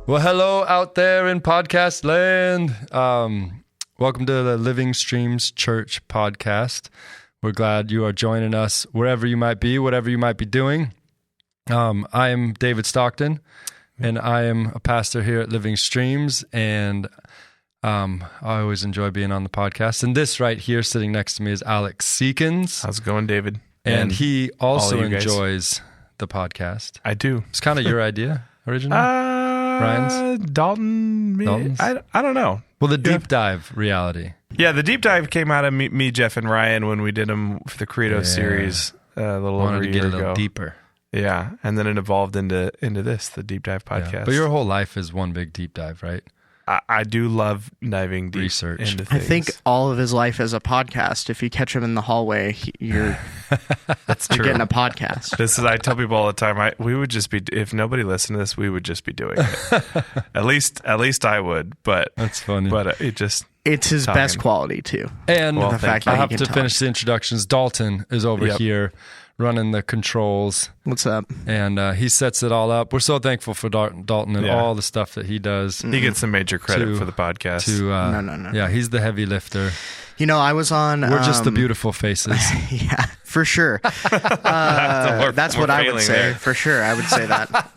Well, hello out there in podcast land. Welcome to the Living Streams Church podcast. We're glad you are joining us wherever you might be, whatever you might be doing. I am David Stockton, and I am a pastor here at Living Streams, and I always enjoy being on the podcast. And this right here sitting next to me is Alec Seekins. How's it going, David? And he also enjoys the podcast. I do. It's kind of your idea originally? Ryan's? Dalton's? I don't know. Well, the deep dive reality. Yeah, the deep dive came out of me, Jeff, and Ryan when we did them for the Credo series a little over a year ago. Wanted to get a little deeper. Yeah, and then it evolved into this, the deep dive podcast. Yeah. But your whole life is one big deep dive, right? I do love diving deep Research into things. I think all of his life is a podcast. If you catch him in the hallway, you're getting a podcast. I tell people all the time, we would just be, if nobody listened to this, we would just be doing it. At least I would, but that's funny. But it's his best quality too. And the fact that I have to finish the introductions. Dalton is over here running the controls. What's up? And he sets it all up. We're so thankful for Dalton and all the stuff that he does. He gets some major credit for the podcast. No. Yeah, he's the heavy lifter. You know, I was on... We're just the beautiful faces. Yeah, for sure. That's what I would say. There. For sure, I would say that.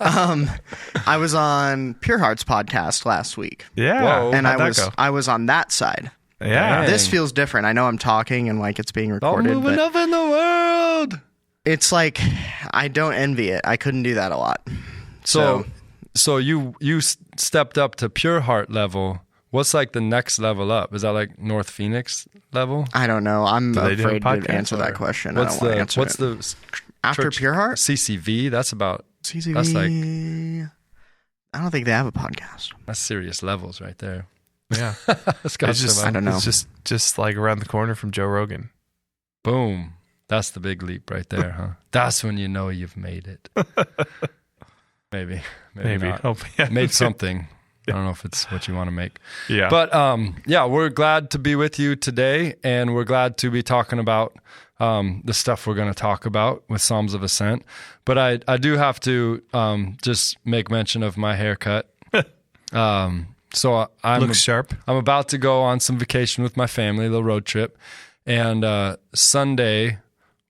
I was on Pure Heart's podcast last week. Yeah. Whoa, and I was on that side. Yeah. This feels different. I know I'm talking and like it's being recorded. All moving up in the world. It's like, I don't envy it. I couldn't do that a lot. So you stepped up to Pure Heart level. What's like the next level up? Is that like North Phoenix level? I don't know. I'm afraid to answer that question. I don't want to answer it. After Pure Heart? CCV, that's about... CCV, that's like... I don't think they have a podcast. That's serious levels right there. Yeah. I don't know. It's just like around the corner from Joe Rogan. Boom. That's the big leap right there, huh? That's when you know you've made it. Maybe not. Oh, yeah. Made something. I don't know if it's what you want to make. Yeah. But we're glad to be with you today, and we're glad to be talking about the stuff we're going to talk about with Psalms of Ascent. But I do have to just make mention of my haircut. So looks sharp. I'm about to go on some vacation with my family, a little road trip. And Sunday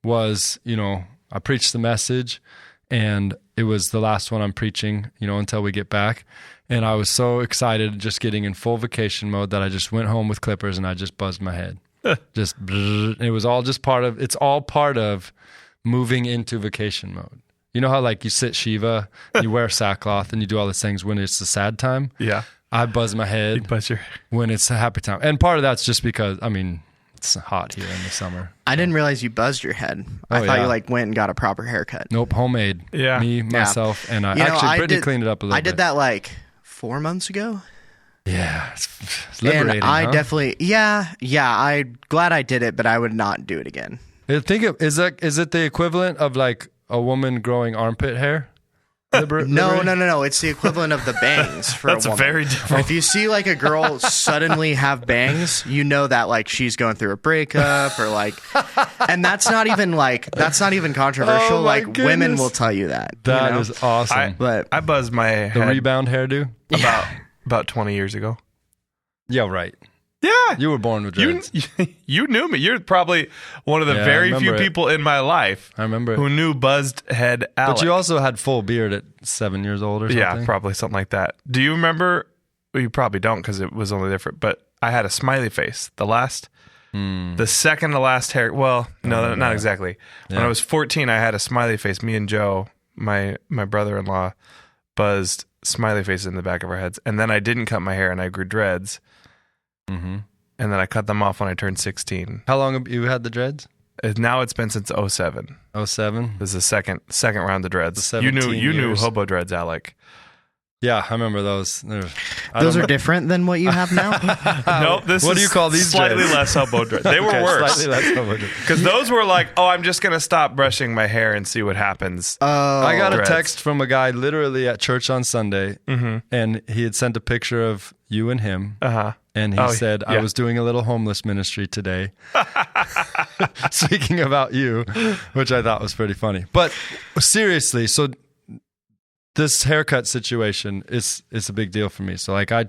was, I preached the message, and it was the last one I'm preaching, until we get back. And I was so excited, just getting in full vacation mode, that I just went home with clippers and I just buzzed my head. It was all just it's all part of moving into vacation mode. You know how like you sit Shiva, you wear sackcloth, and you do all these things when it's a sad time? Yeah. I buzz my head when it's a happy time. And part of that's just because, it's hot here in the summer. I didn't realize you buzzed your head. I thought you went and got a proper haircut. Nope, homemade. Yeah. Me, myself, and I. Brittany cleaned it up a little bit. I did that like 4 months ago. Yeah, it's liberating. And I definitely, I'm glad I did it, but I would not do it again. Is it the equivalent of like a woman growing armpit hair? No. It's the equivalent of the bangs for That's a woman. Very different. If you see like a girl suddenly have bangs, you know that like she's going through a breakup or like, and that's not even controversial. Oh like goodness. Women will tell you that. That is awesome. I buzzed my head. The rebound hairdo? About 20 years ago. Yeah, right. Yeah. You were born with dreads. You knew me. You're probably one of the very few people in my life I remember who knew buzzed head Alec. But you also had full beard at 7 years old or something? Yeah, probably something like that. Do you remember? Well, you probably don't because it was only different, but I had a smiley face. The second to last hair. Well, no, not exactly. Yeah. When I was 14, I had a smiley face. Me and Joe, my brother-in-law, buzzed smiley faces in the back of our heads. And then I didn't cut my hair and I grew dreads. Mm-hmm. And then I cut them off when I turned 16. How long have you had the dreads? Now it's been since 07. 07? This is the second round of dreads. You knew hobo dreads, Alec. Yeah, I remember those. Those are different than what you have now? Nope. What do you call these slightly dreads? Less hobo dreads. They were worse. Slightly less hobo dreads. Because those were like, I'm just going to stop brushing my hair and see what happens. I got a text from a guy literally at church on Sunday, and he had sent a picture of you and him. Uh-huh. And he said, I was doing a little homeless ministry today. Speaking about you, which I thought was pretty funny. But seriously, so this haircut situation is a big deal for me. So like I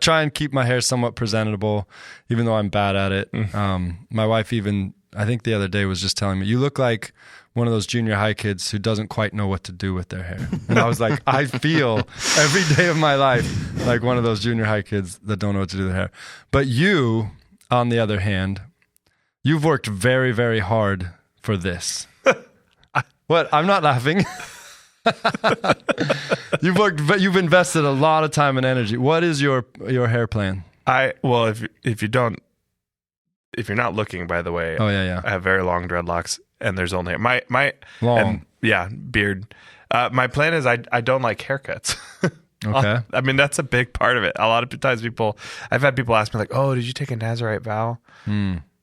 try and keep my hair somewhat presentable, even though I'm bad at it. My wife even, I think the other day, was just telling me, you look like one of those junior high kids who doesn't quite know what to do with their hair. And I was like, I feel every day of my life like one of those junior high kids that don't know what to do with their hair. But you, on the other hand, you've worked very, very hard for this. What? I'm not laughing. You've invested a lot of time and energy. What is your hair plan? Well, if you're not looking, by the way, I have very long dreadlocks, and there's only my long, beard. My plan is I don't like haircuts. Okay. I mean, that's a big part of it. A lot of times I've had people ask me like, "Oh, did you take a Nazirite vow?"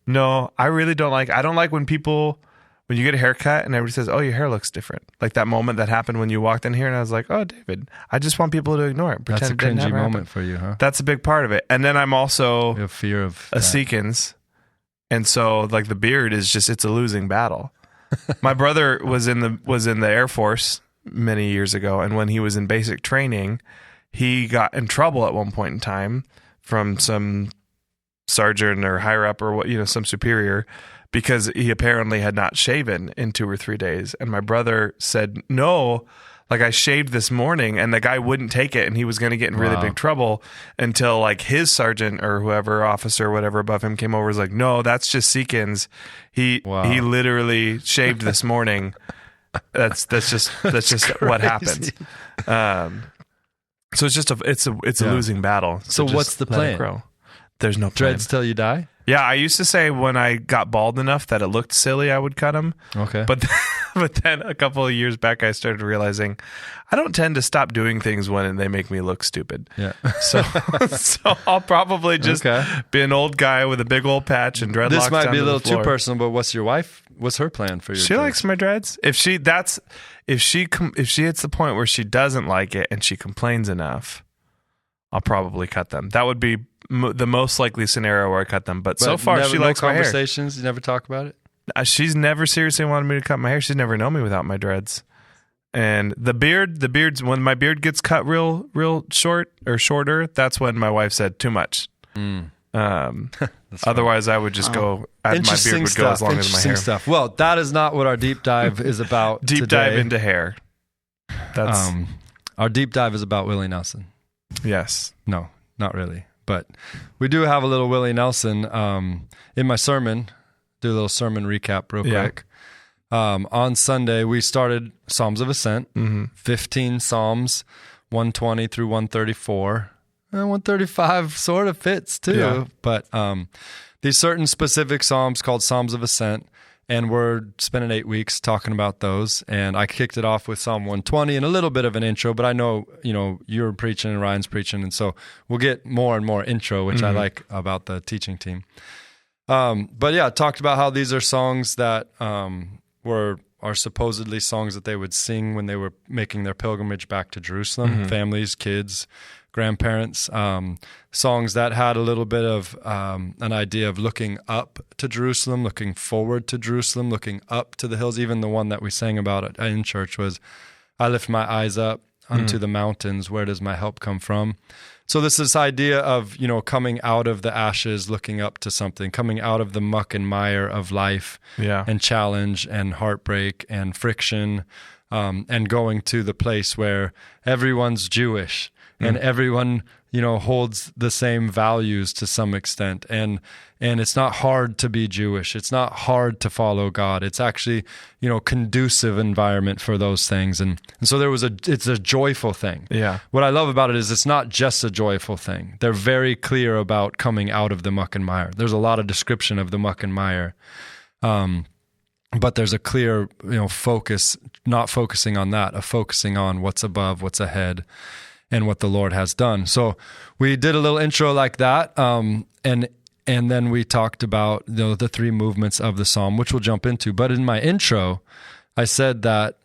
No, I really don't like. I don't like when you get a haircut and everybody says, "Oh, your hair looks different." Like that moment that happened when you walked in here, and I was like, "Oh, David, I just want people to ignore it. That's a cringy moment for you, huh? That's a big part of it. And then I'm also a fear of a Seekins. And so like the beard is it's a losing battle. My brother was in the Air Force many years ago, and when he was in basic training, he got in trouble at one point in time from some sergeant or higher up or some superior, because he apparently had not shaven in 2 or 3 days. And my brother said, "No, like I shaved this morning," and the guy wouldn't take it, and he was going to get in really big trouble until like his sergeant or whoever, officer or whatever above him came over, was like, "No, that's just Seekins. He literally shaved this morning. That's just what happened." So it's a losing battle. So what's the plan? There's no plan. Dreads till you die? Yeah, I used to say when I got bald enough that it looked silly, I would cut them. Okay. But then a couple of years back, I started realizing I don't tend to stop doing things when they make me look stupid. Yeah. So I'll probably just be an old guy with a big old patch and dreadlocks. This might be a little too personal, but what's her plan for your She likes my dreads. If she hits the point where she doesn't like it and she complains enough, I'll probably cut them. That would be the most likely scenario where I cut them. But so far, she likes my hair. Conversations? You never talk about it? She's never seriously wanted me to cut my hair. She's never known me without my dreads. And the beard's when my beard gets cut real short or shorter, that's when my wife said too much. Otherwise, I would just go. My beard would go as long as my hair. Stuff. Well, that is not what our deep dive is about. Dive into hair. That's our deep dive is about Willie Nelson. Yes. No, not really. But we do have a little Willie Nelson in my sermon. Do a little sermon recap real quick. On Sunday, we started Psalms of Ascent, 15 Psalms, 120 through 134. 135 sort of fits too. But these certain specific Psalms called Psalms of Ascent, and we're spending 8 weeks talking about those. And I kicked it off with Psalm 120 and a little bit of an intro, but I know, you're preaching and Ryan's preaching, and so we'll get more and more intro, which I like about the teaching team. But yeah, talked about how these are songs that are supposedly songs that they would sing when they were making their pilgrimage back to Jerusalem, families, kids, grandparents, songs that had a little bit of an idea of looking up to Jerusalem, looking forward to Jerusalem, looking up to the hills. Even the one that we sang about in church was, "I lift my eyes up unto the mountains, where does my help come from?" So this idea of, coming out of the ashes, looking up to something, coming out of the muck and mire of life and challenge and heartbreak and friction, and going to the place where everyone's Jewish and everyone, holds the same values to some extent. And it's not hard to be Jewish. It's not hard to follow God. It's actually, conducive environment for those things. And so it's a joyful thing. Yeah. What I love about it is it's not just a joyful thing. They're very clear about coming out of the muck and mire. There's a lot of description of the muck and mire. But there's a clear, focus, not focusing on that, of focusing on what's above, what's ahead, and what the Lord has done. So we did a little intro like that, and then we talked about the 3 movements of the psalm, which we'll jump into. But in my intro, I said that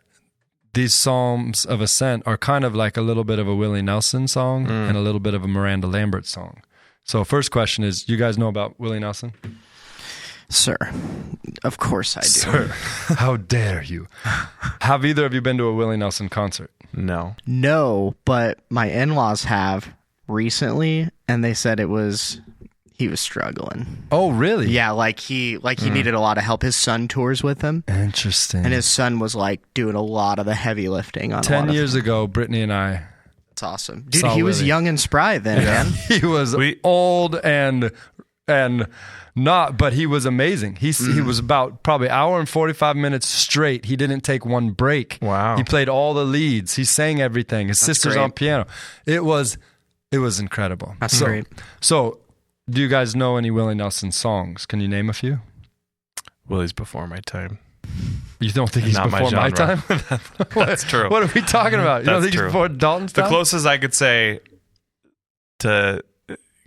these Psalms of Ascent are kind of like a little bit of a Willie Nelson song and a little bit of a Miranda Lambert song. So first question is, you guys know about Willie Nelson? Sir, of course I do. Sir, how dare you? Have either of you been to a Willie Nelson concert? No. No, but my in-laws have recently, and they said he was struggling. Oh, really? Yeah, he needed a lot of help. His son tours with him. Interesting. And his son was doing a lot of the heavy lifting on 10 years ago, Brittany and I. That's awesome. Dude, he was young and spry then, man. He was old and not, but he was amazing. He was about probably hour and 45 minutes straight. He didn't take one break. Wow. He played all the leads. He sang everything. His sister's great. on piano. It was incredible. That's great. So, do you guys know any Willie Nelson songs? Can you name a few? Willie's before my time. You don't think he's Not before my time? That's true. What are we talking about? You don't think he's before Dalton's time? The closest I could say to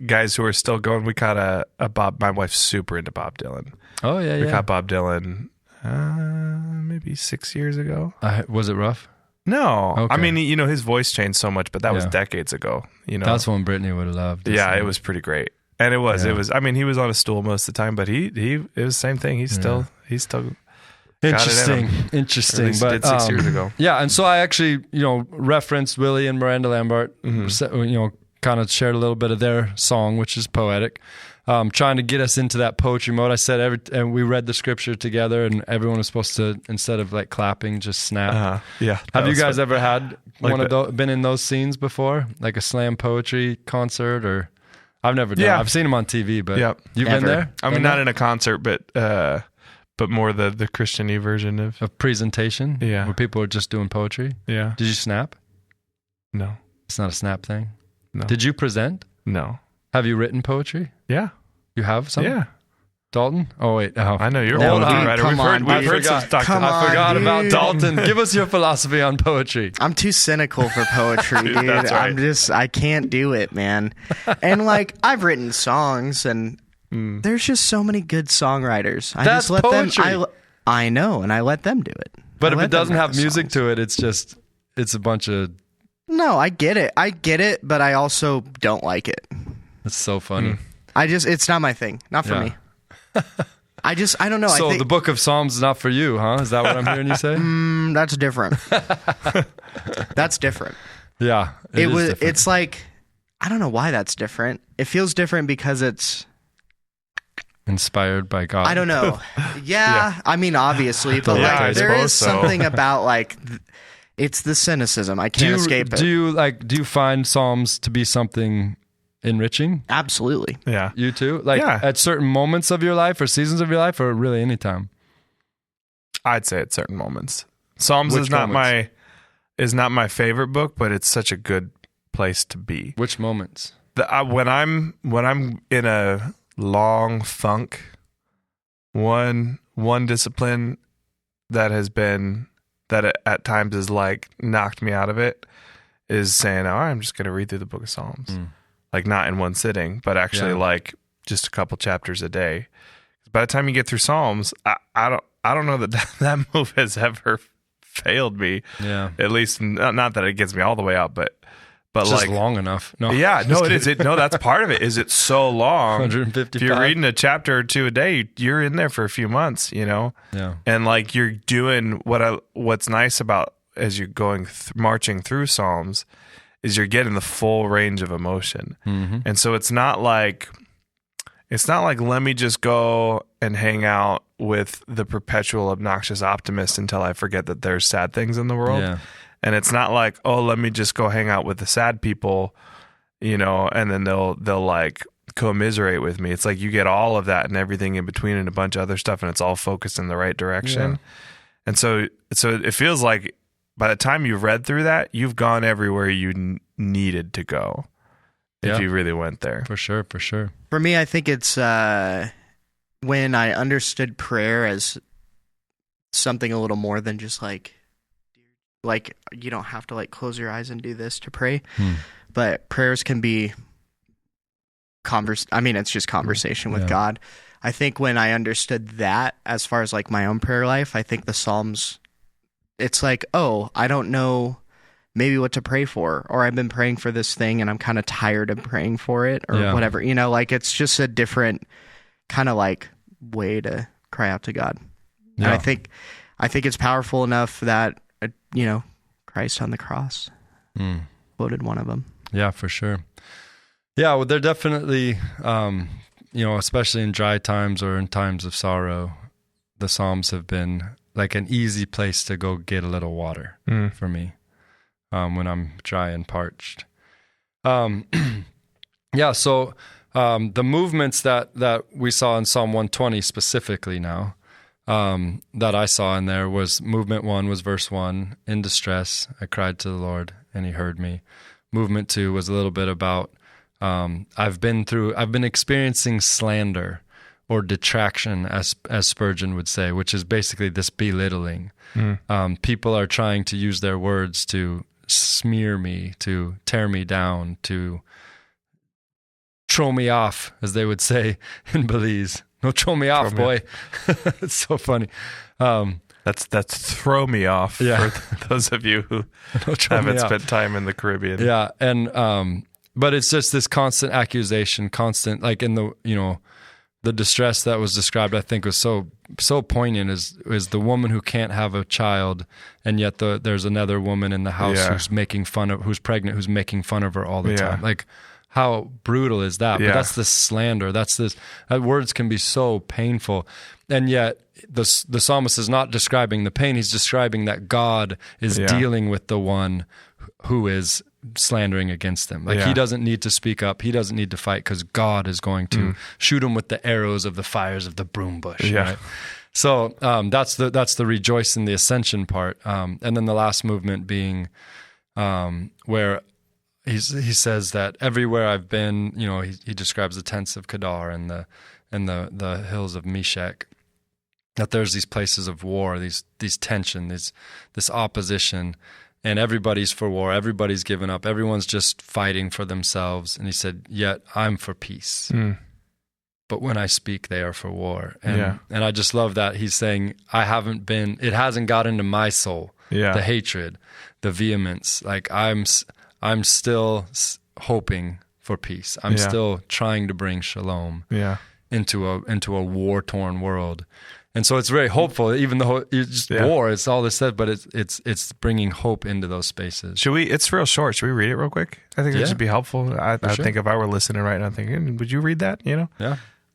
guys who are still going, we caught a Bob. My wife's super into Bob Dylan. Oh, yeah, We caught Bob Dylan maybe 6 years ago. Was it rough? No. Okay. I mean, his voice changed so much, but that was decades ago. That's one Brittany would have loved. Yeah, it was pretty great. And it was. I mean, he was on a stool most of the time, but it was the same thing. He's still interesting. At least But did 6 years ago. Yeah, and so I actually, referenced Willie and Miranda Lambert, kind of shared a little bit of their song, which is poetic, trying to get us into that poetry mode. I said and we read the scripture together, and everyone was supposed to, instead of clapping, just snap. Yeah. Have you guys ever had been in those scenes before, like a slam poetry concert? Or I've never done. I've seen them on TV, but you've been there. I mean, not in a concert, but more the Christian-y version of presentation. Yeah, where people are just doing poetry. Yeah. Did you snap? No, it's not a snap thing. No. Did you present? No. Have you written poetry? Yeah. You have some? Yeah. Dalton? Oh, wait. Oh. I know you're a poetry writer. We've heard some stuff. I forgot about Dalton. Give us your philosophy on poetry. I'm too cynical for poetry, dude. That's right. I can't do it, man. And I've written songs, and there's just so many good songwriters. I That's just let poetry. them. I know, and I let them do it. But if it doesn't have music to it, it's a bunch of. No, I get it, but I also don't like it. It's so funny. It's not my thing. Not for me. I don't know. So the book of Psalms is not for you, huh? Is that what I'm hearing you say? That's different. That's different. Yeah. It's I don't know why that's different. It feels different because it's inspired by God. I don't know. Yeah. I mean, obviously, but there is something about it's the cynicism. I can't escape it. Do you find Psalms to be something enriching? Absolutely. Yeah. You too? At certain moments of your life or seasons of your life, or really any time? I'd say at certain moments. Psalms is not my favorite book, but it's such a good place to be. Which moments? When I'm in a long funk, one discipline that at times is knocked me out of it is saying, all right, I'm just going to read through the book of Psalms. Not in one sitting, but actually just a couple chapters a day. By the time you get through Psalms, I don't know that move has ever failed me. Yeah. At least not that it gets me all the way out, but it's just long enough. No. Yeah, no, it is. No, that's part of it. Is it's so long? 155. If you're reading a chapter or two a day, you're in there for a few months, Yeah. And you're doing what's nice about as you're going marching through Psalms is you're getting the full range of emotion. And so it's not like let me just go and hang out with the perpetual obnoxious optimist until I forget that there's sad things in the world. Yeah. And it's not like, oh, let me just go hang out with the sad people, and then they'll commiserate with me. It's like you get all of that and everything in between and a bunch of other stuff, and it's all focused in the right direction. Yeah. And so it feels like by the time you've read through that, you've gone everywhere you needed to go if you really went there. For sure. For me, I think it's when I understood prayer as something a little more than just you don't have to close your eyes and do this to pray, but prayers can be it's just conversation with God. I think when I understood that, as far as my own prayer life, I think the Psalms, it's I don't know maybe what to pray for, or I've been praying for this thing and I'm kind of tired of praying for it, or whatever, it's just a different kind of way to cry out to God. Yeah. And I think it's powerful enough that, Christ on the cross quoted one of them. Yeah, for sure. Yeah, well, they're definitely, especially in dry times or in times of sorrow, the Psalms have been like an easy place to go get a little water for me when I'm dry and parched. So the movements that we saw in Psalm 120 specifically now, that I saw in there was movement 1 was verse 1, in distress, I cried to the Lord and he heard me. Movement 2 was a little bit about, I've been experiencing slander or detraction, as Spurgeon would say, which is basically this belittling. People are trying to use their words to smear me, to tear me down, to throw me off, as they would say in Belize. No, throw me off, boy. It's so funny. That's throw me off for those of you who haven't spent time in the Caribbean. Yeah, and but it's just this constant accusation, like in the distress that was described, I think was so poignant is the woman who can't have a child, and yet there's another woman in the house who's pregnant, who's making fun of her all the time. Like, how brutal is that? But that's the slander. That words can be so painful. And yet the psalmist is not describing the pain. He's describing that God is dealing with the one who is slandering against them. Like he doesn't need to speak up. He doesn't need to fight because God is going to shoot him with the arrows of the fires of the broom bush. Right? So that's the rejoice in the ascension part. And then the last movement being where he says that everywhere I've been, he describes the tents of Kedar and the hills of Meshech, that there's these places of war, these tension, this opposition, and everybody's for war, everybody's given up, everyone's just fighting for themselves. And he said, yet I'm for peace. But when I speak, they are for war. And I just love that he's saying, it hasn't got into my soul, the hatred, the vehemence. Like I'm still hoping for peace. I'm still trying to bring shalom into a war-torn world. And so it's very hopeful, even though it's just war, it's all this said, but it's bringing hope into those spaces. It's real short. Should we read it real quick? I think it should be helpful. I think if I were listening right now, I'm thinking, would you read that? Yeah.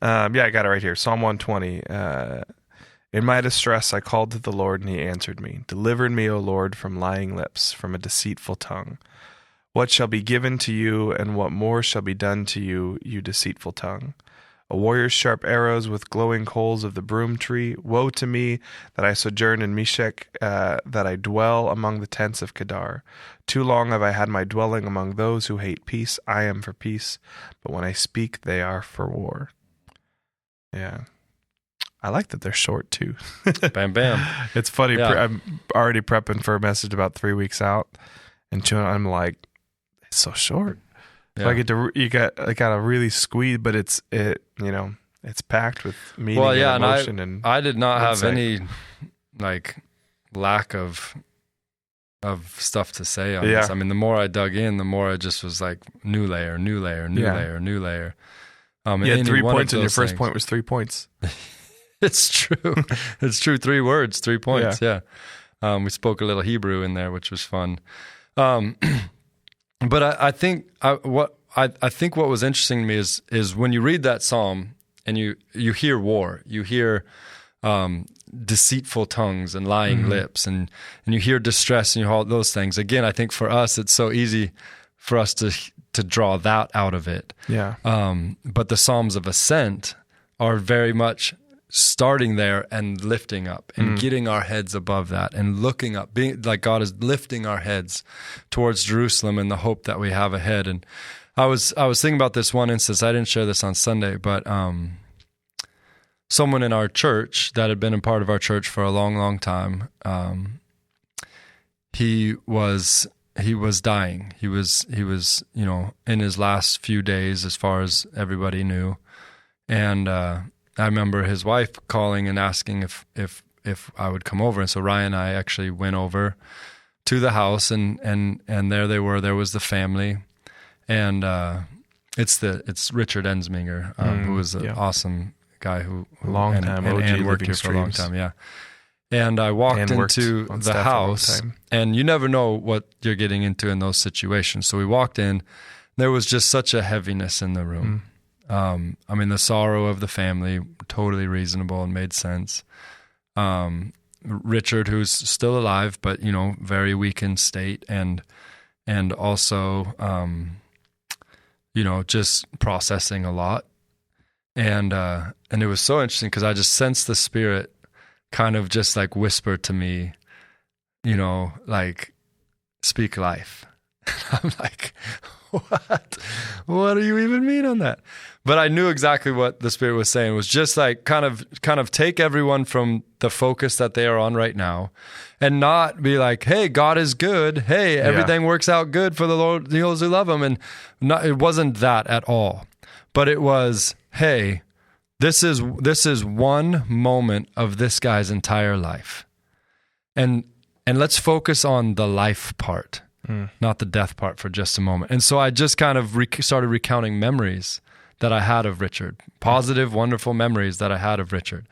I got it right here. Psalm 120. In my distress, I called to the Lord and he answered me. Delivered me, O Lord, from lying lips, from a deceitful tongue. What shall be given to you, and what more shall be done to you, you deceitful tongue? A warrior's sharp arrows with glowing coals of the broom tree. Woe to me that I sojourn in Meshech, that I dwell among the tents of Kedar. Too long have I had my dwelling among those who hate peace. I am for peace, but when I speak, they are for war. Yeah. I like that they're short, too. Bam, bam. It's funny. Yeah. I'm already prepping for a message about 3 weeks out, and I'm like, it's so short. So you got to really squeeze, but it's packed with meaning and emotion. And I did not have any lack of stuff to say on this. I mean, the more I dug in, the more I just was like new layer. You had 3 points, and your first point was 3 points. It's true. It's true. 3 words, 3 points. Yeah. We spoke a little Hebrew in there, which was fun. But I think what was interesting to me is when you read that psalm and you hear war, you hear deceitful tongues and lying lips, and you hear distress and you hear all those things. Again, I think for us it's so easy for us to draw that out of it. Yeah. But the Psalms of Ascent are very much starting there and lifting up and getting our heads above that and looking up, being like God is lifting our heads towards Jerusalem and the hope that we have ahead. And I was thinking about this one instance. I didn't share this on Sunday, but someone in our church that had been a part of our church for a long, long time, he was dying. He was in his last few days, as far as everybody knew, and I remember his wife calling and asking if I would come over. And so Ryan and I actually went over to the house, and there they were. There was the family, and it's Richard Ensminger, who was an awesome guy who long time OG and worked here for a long time. Yeah. And I walked into the house, and you never know what you're getting into in those situations. So we walked in. There was just such a heaviness in the room. I mean, the sorrow of the family, totally reasonable and made sense. Richard, who's still alive, but, you know, very weakened state, and also, you know, just processing a lot. And it was so interesting because I just sensed the Spirit kind of just like whisper to me, you know, like, speak life. I'm like, what? What do you even mean on that? But I knew exactly what the Spirit was saying. It was just like kind of take everyone from the focus that they are on right now, and not be like, hey, God is good. Hey, everything works out good for the Lord, those who love him. And it wasn't that at all. But it was, hey, this is one moment of this guy's entire life. And let's focus on the life part, not the death part for just a moment. And so I just kind of started recounting memories that I had of Richard, positive, wonderful memories that I had of Richard.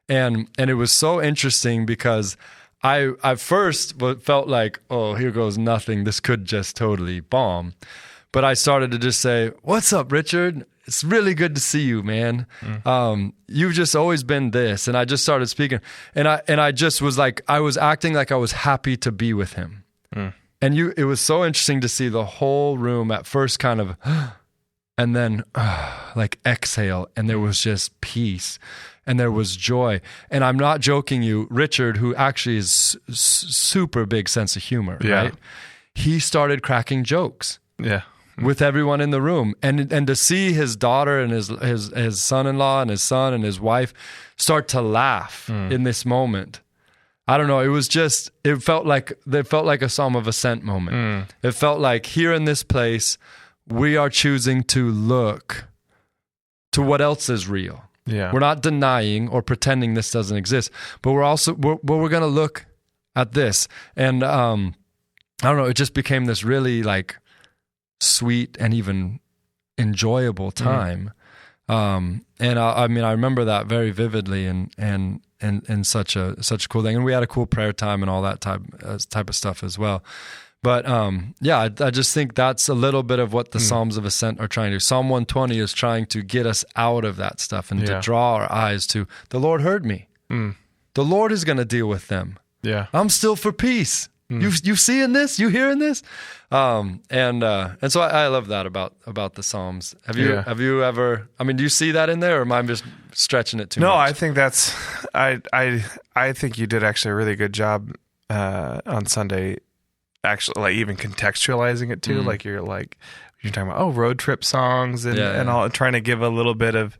And it was so interesting because I first felt like, oh, here goes nothing. This could just totally bomb. But I started to just say, what's up, Richard? It's really good to see you, man. You've just always been this. And I just started speaking. And I just was like, I was acting like I was happy to be with him. And it was so interesting to see the whole room at first kind of, and then like exhale. And there was just peace. And there was joy. And I'm not joking you, Richard, who actually is super big sense of humor, right? He started cracking jokes. With everyone in the room, and to see his daughter and his son-in-law and his son and his wife start to laugh in this moment. I don't know. It was just, it felt like a Psalm of Ascent moment. It felt like here in this place, we are choosing to look to what else is real. We're not denying or pretending this doesn't exist, but we're going to look at this. And I don't know. It just became this really like sweet and even enjoyable time. And I mean, I remember that very vividly and such a cool thing. And we had a cool prayer time and all that type of stuff as well. But I just think that's a little bit of what the Psalms of Ascent are trying to do. Psalm 120 is trying to get us out of that stuff and to draw our eyes to, the Lord heard me. The Lord is going to deal with them. I'm still for peace. You seeing this? You hearing this? And so I love that about the Psalms. Have you ever? I mean, do you see that in there, or am I just stretching it too much? No, I think that's. I think you did actually a really good job on Sunday. Actually, like even contextualizing it too. Like you're talking about road trip songs and all, trying to give a little bit of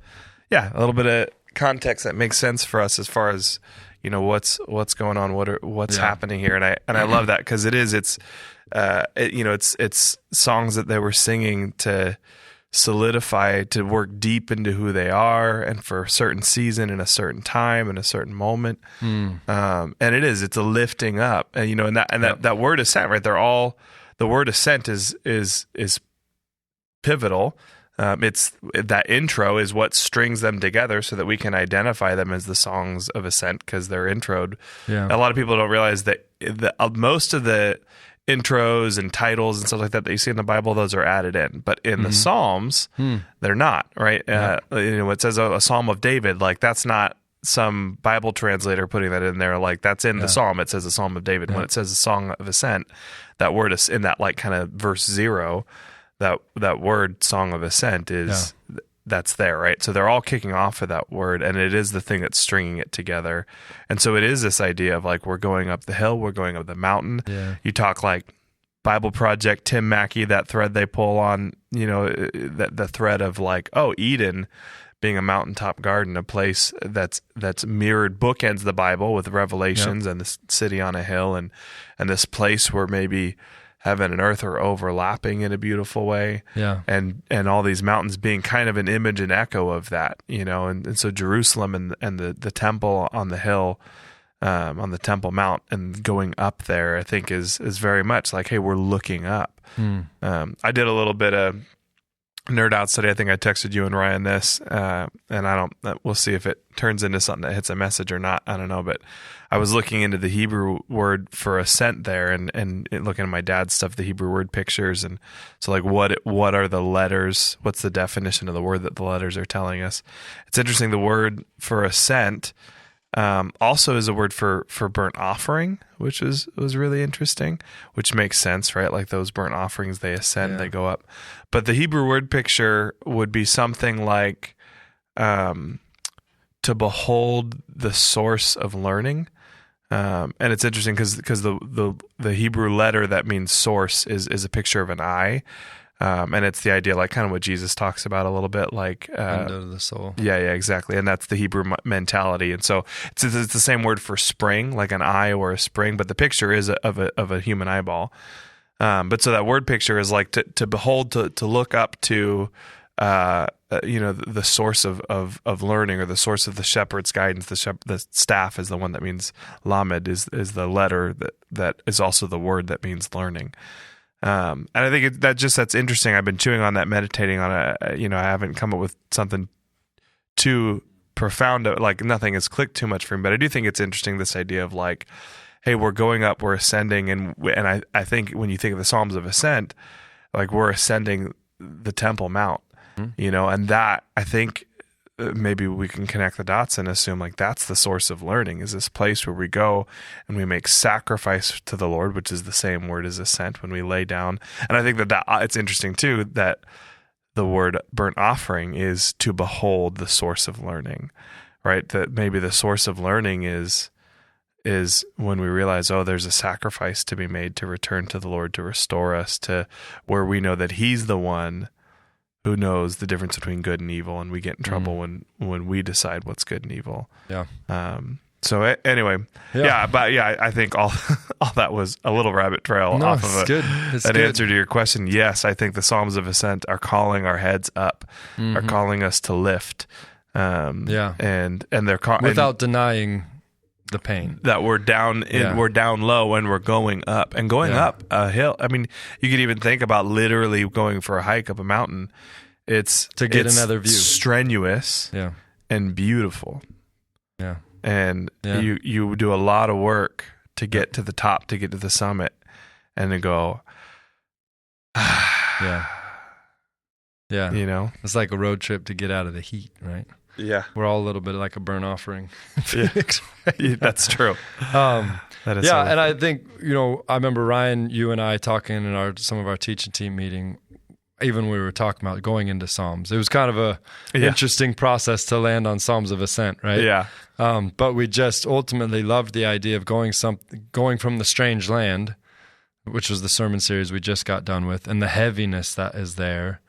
context that makes sense for us as far as, you know, what's going on, what's happening here, and I love that because it's songs that they were singing to solidify, to work deep into who they are, and for a certain season and a certain time and a certain moment, and it's a lifting up, and you know, and that word ascent, right? The word ascent is pivotal. It's that intro is what strings them together so that we can identify them as the songs of ascent because they're introed. A lot of people don't realize that most of the intros and titles and stuff like that you see in the Bible, those are added in, but in the Psalms, they're not, right? You know, it says a Psalm of David, like that's not some Bible translator putting that in there, like that's in the Psalm. It says a Psalm of David. When it says a Song of Ascent, that word is in that like kind of verse 0. That word Song of Ascent is that's there, right? So they're all kicking off of that word, and it is the thing that's stringing it together. And so it is this idea of like, we're going up the hill, we're going up the mountain. You talk like Bible Project, Tim Mackey, that thread they pull on, you know, the thread of like, Eden being a mountaintop garden, a place that's mirrored, bookends the Bible with Revelations and this city on a hill, and this place where maybe heaven and earth are overlapping in a beautiful way. And all these mountains being kind of an image and echo of that, you know, and so Jerusalem and the temple on the hill, on the Temple Mount, and going up there, I think is very much like, hey, we're looking up. I did a little bit of nerd out study. I think I texted you and Ryan this, and we'll see if it turns into something that hits a message or not. I don't know, but I was looking into the Hebrew word for ascent there, and looking at my dad's stuff, the Hebrew word pictures, and so like what are the letters? What's the definition of the word that the letters are telling us? It's interesting. The word for ascent also is a word for burnt offering, which was really interesting, which makes sense, right? Like those burnt offerings, they ascend, they go up. But the Hebrew word picture would be something like to behold the source of learning. And it's interesting because the Hebrew letter that means source is a picture of an eye. And it's the idea, like kind of what Jesus talks about a little bit, like end of the soul. Yeah, exactly. And that's the Hebrew mentality. And so it's the same word for spring, like an eye or a spring, but the picture is of a human eyeball. But so that word picture is like to behold, to look up to, the source of learning, or the source of the shepherd's guidance. The staff is the one that means lamed, is the letter that is also the word that means learning. And I think that's interesting. I've been chewing on that, meditating on it. I haven't come up with something too profound. Like nothing has clicked too much for me, but I do think it's interesting, this idea of like, hey, we're going up, we're ascending. And I think when you think of the Psalms of Ascent, like we're ascending the Temple Mount, and that, I think maybe we can connect the dots and assume like that's the source of learning, is this place where we go and we make sacrifice to the Lord, which is the same word as ascent, when we lay down. And I think that it's interesting too, that the word burnt offering is to behold the source of learning, right? That maybe the source of learning is when we realize, there's a sacrifice to be made to return to the Lord, to restore us to where we know that He's the one who knows the difference between good and evil, and we get in trouble when we decide what's good and evil. Yeah. So anyway, I think all that was a little rabbit trail off of an answer to your question. Yes, I think the Psalms of Ascent are calling our heads up, are calling us to lift. And they're without denying the pain that we're down we're down low and we're going up up a hill. I mean, you could even think about literally going for a hike up a mountain. It's to get another view, strenuous and beautiful. And you do a lot of work to get to the top, to get to the summit, and to go it's like a road trip to get out of the heat, right? Yeah, we're all a little bit like a burnt offering. That's true. That is and I think I remember Ryan, you and I talking in some of our teaching team meeting. Even we were talking about going into Psalms. It was kind of a interesting process to land on Psalms of Ascent, right? Yeah. But we just ultimately loved the idea of going from the strange land, which was the sermon series we just got done with, and the heaviness that is there,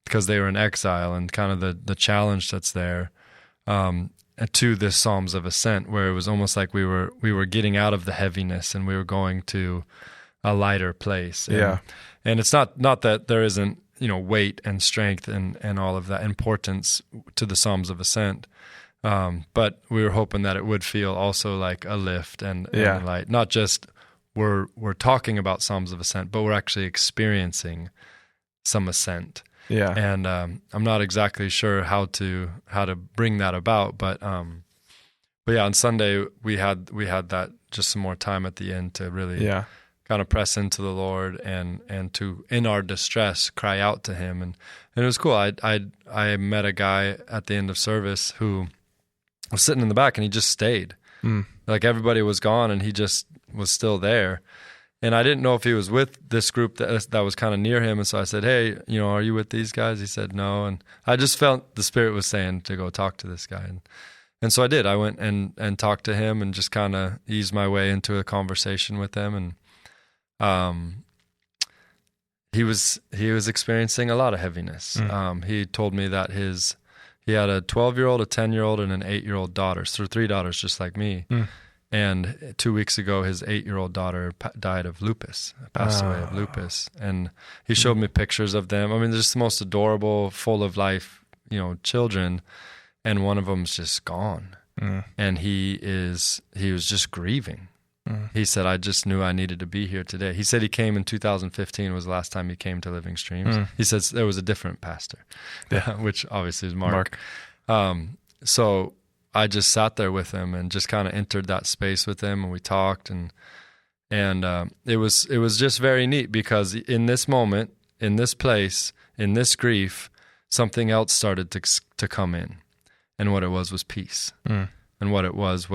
because they were in exile, and kind of the challenge that's there, to this Psalms of Ascent, where it was almost like we were getting out of the heaviness and we were going to a lighter place. And it's not that there isn't weight and strength and all of that importance to the Psalms of Ascent, but we were hoping that it would feel also like a lift and light. Not just we're talking about Psalms of Ascent, but we're actually experiencing some ascent. Yeah. And I'm not exactly sure how to bring that about, but on Sunday we had that, just some more time at the end to really kind of press into the Lord and to, in our distress, cry out to Him. And it was cool. I met a guy at the end of service who was sitting in the back, and he just stayed. Like everybody was gone and he just was still there. And I didn't know if he was with this group that was kind of near him. And so I said, hey, are you with these guys? He said, no. And I just felt the Spirit was saying to go talk to this guy. And so I did. I went and talked to him and just kind of eased my way into a conversation with him. And he was experiencing a lot of heaviness. He told me that he had a 12-year-old, a 10-year-old, and an 8-year-old daughter. So 3 daughters just like me. And 2 weeks ago, his 8-year-old daughter died of lupus, passed away of lupus. And he showed me pictures of them. I mean, they're just the most adorable, full of life, children. And one of them's just gone. And he was just grieving. He said, I just knew I needed to be here today. He said he came in 2015 was the last time he came to Living Streams. He says there was a different pastor, which obviously is Mark. So I just sat there with him and just kind of entered that space with him, and we talked, and it was just very neat, because in this moment, in this place, in this grief, something else started to come in, and what it was peace, and what it was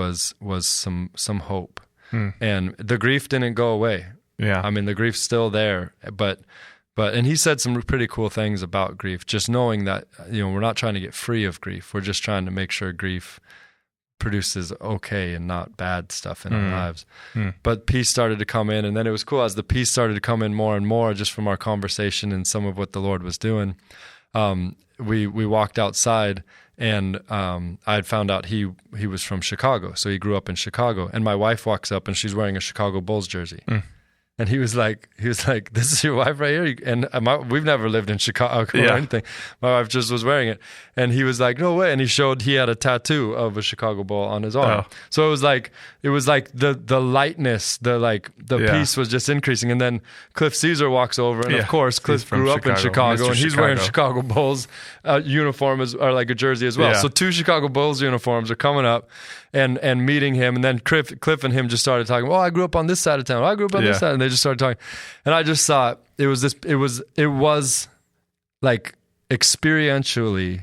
some hope. And the grief didn't go away. Yeah. I mean, the grief's still there, but and he said some pretty cool things about grief, just knowing that, we're not trying to get free of grief. We're just trying to make sure grief produces okay and not bad stuff in our lives. But peace started to come in, and then it was cool as the peace started to come in more and more, just from our conversation and some of what the Lord was doing. We walked outside, and I had found out he was from Chicago, so he grew up in Chicago. And my wife walks up, and she's wearing a Chicago Bulls jersey. And he was like, "This is your wife right here?" And we've never lived in Chicago or anything. My wife just was wearing it, and he was like, "No way!" And he had a tattoo of a Chicago Bull on his arm. Oh. So it was like the lightness, the peace was just increasing. And then Cliff Caesar walks over, and of course Cliff grew up in Chicago, and he's wearing Chicago Bulls uniform or like a jersey as well. Yeah. So 2 Chicago Bulls uniforms are coming up and meeting him, and then Cliff and him just started talking. "Oh, I grew up on this side of town. I grew up on this side," and they just started talking. And I just thought it was like experientially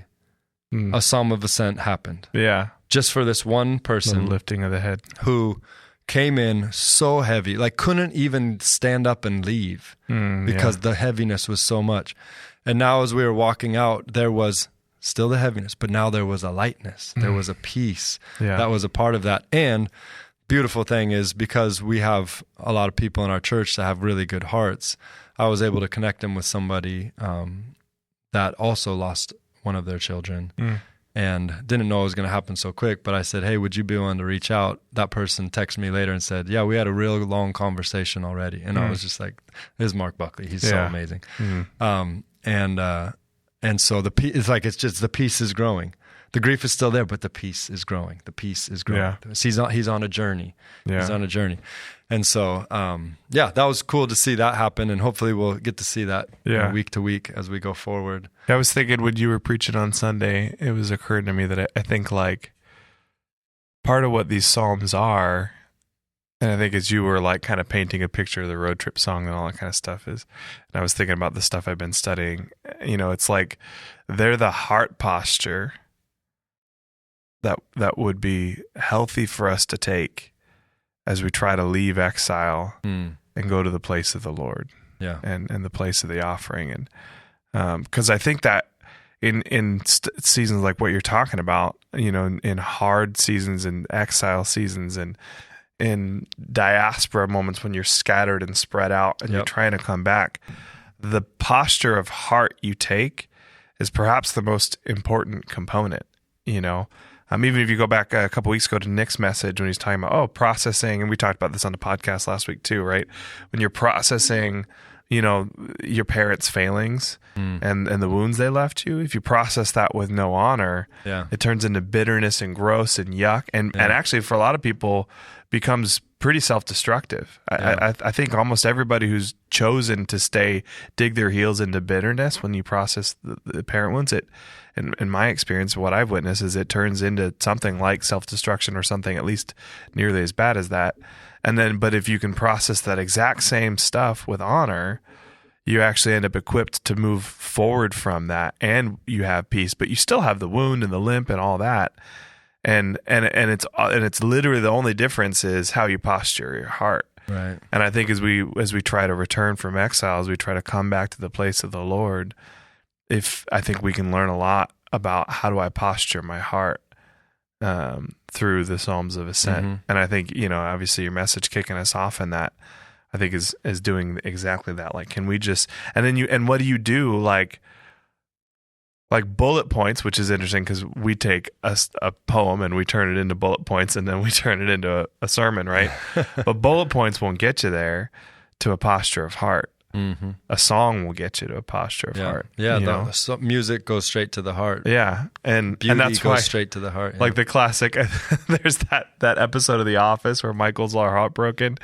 a Psalm of Ascent happened. Yeah. Just for this one person, the lifting of the head, who came in so heavy, like couldn't even stand up and leave because the heaviness was so much. And now as we were walking out, there was still the heaviness, but now there was a lightness. There was a peace that was a part of that. And beautiful thing is, because we have a lot of people in our church that have really good hearts, I was able to connect them with somebody that also lost one of their children and didn't know it was going to happen so quick. But I said, "Hey, would you be willing to reach out?" That person texted me later and said, "Yeah, we had a real long conversation already." And I was just like, "This is Mark Buckley. He's so amazing." And so it's just the peace is growing. The grief is still there, but the peace is growing. The peace is growing. Yeah. He's on a journey. Yeah. He's on a journey. And so, that was cool to see that happen. And hopefully we'll get to see that week to week as we go forward. I was thinking when you were preaching on Sunday, it was occurring to me that I think like part of what these Psalms are, and I think as you were like kind of painting a picture of the road trip song and all that kind of stuff is, and I was thinking about the stuff I've been studying, it's like they're the heart posture that would be healthy for us to take as we try to leave exile and go to the place of the Lord and the place of the offering. And because I think that in seasons like what you're talking about, in hard seasons and exile seasons and in diaspora moments when you're scattered and spread out and you're trying to come back, the posture of heart you take is perhaps the most important component, even if you go back a couple weeks ago to Nick's message when he's talking about, processing, and we talked about this on the podcast last week too, right? When you're processing, your parents' failings and the wounds they left you, if you process that with no honor, it turns into bitterness and gross and yuck. And actually for a lot of people becomes pretty self-destructive. I think almost everybody who's chosen to dig their heels into bitterness when you process the parent wounds, in my experience, what I've witnessed is it turns into something like self-destruction or something at least nearly as bad as that. But if you can process that exact same stuff with honor, you actually end up equipped to move forward from that, and you have peace, but you still have the wound and the limp and all that. And it's literally the only difference is how you posture your heart. Right. And I think as we try to return from exile, as we try to come back to the place of the Lord, I think we can learn a lot about how do I posture my heart through the Psalms of Ascent. Mm-hmm. And I think, obviously your message kicking us off in that, I think is doing exactly that. Like, can we just, and what do you do? Like bullet points, which is interesting because we take a poem and we turn it into bullet points and then we turn it into a sermon, right? But bullet points won't get you there to a posture of heart. A song will get you to a posture of heart. Yeah, music goes straight to the heart. Yeah, and Beauty that's goes why, straight to the heart. Yeah. like the classic. There's that episode of The Office where Michael's all heartbroken,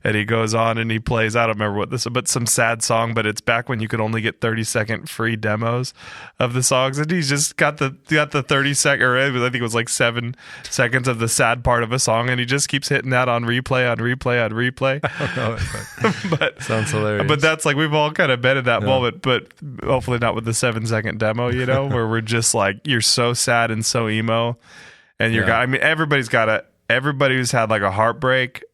and he goes on and he plays. I don't remember what this, but some sad song. But it's back when you could only get 30-second free demos of the songs, and he's just got the 30-second, or I think it was like 7 seconds of the sad part of a song, and he just keeps hitting that on replay. I don't know, but sounds hilarious. But that's like, we've all kind of been in that moment, but hopefully not with the 7-second demo, where we're just like, you're so sad and so emo, and I mean, everybody who's had like a heartbreak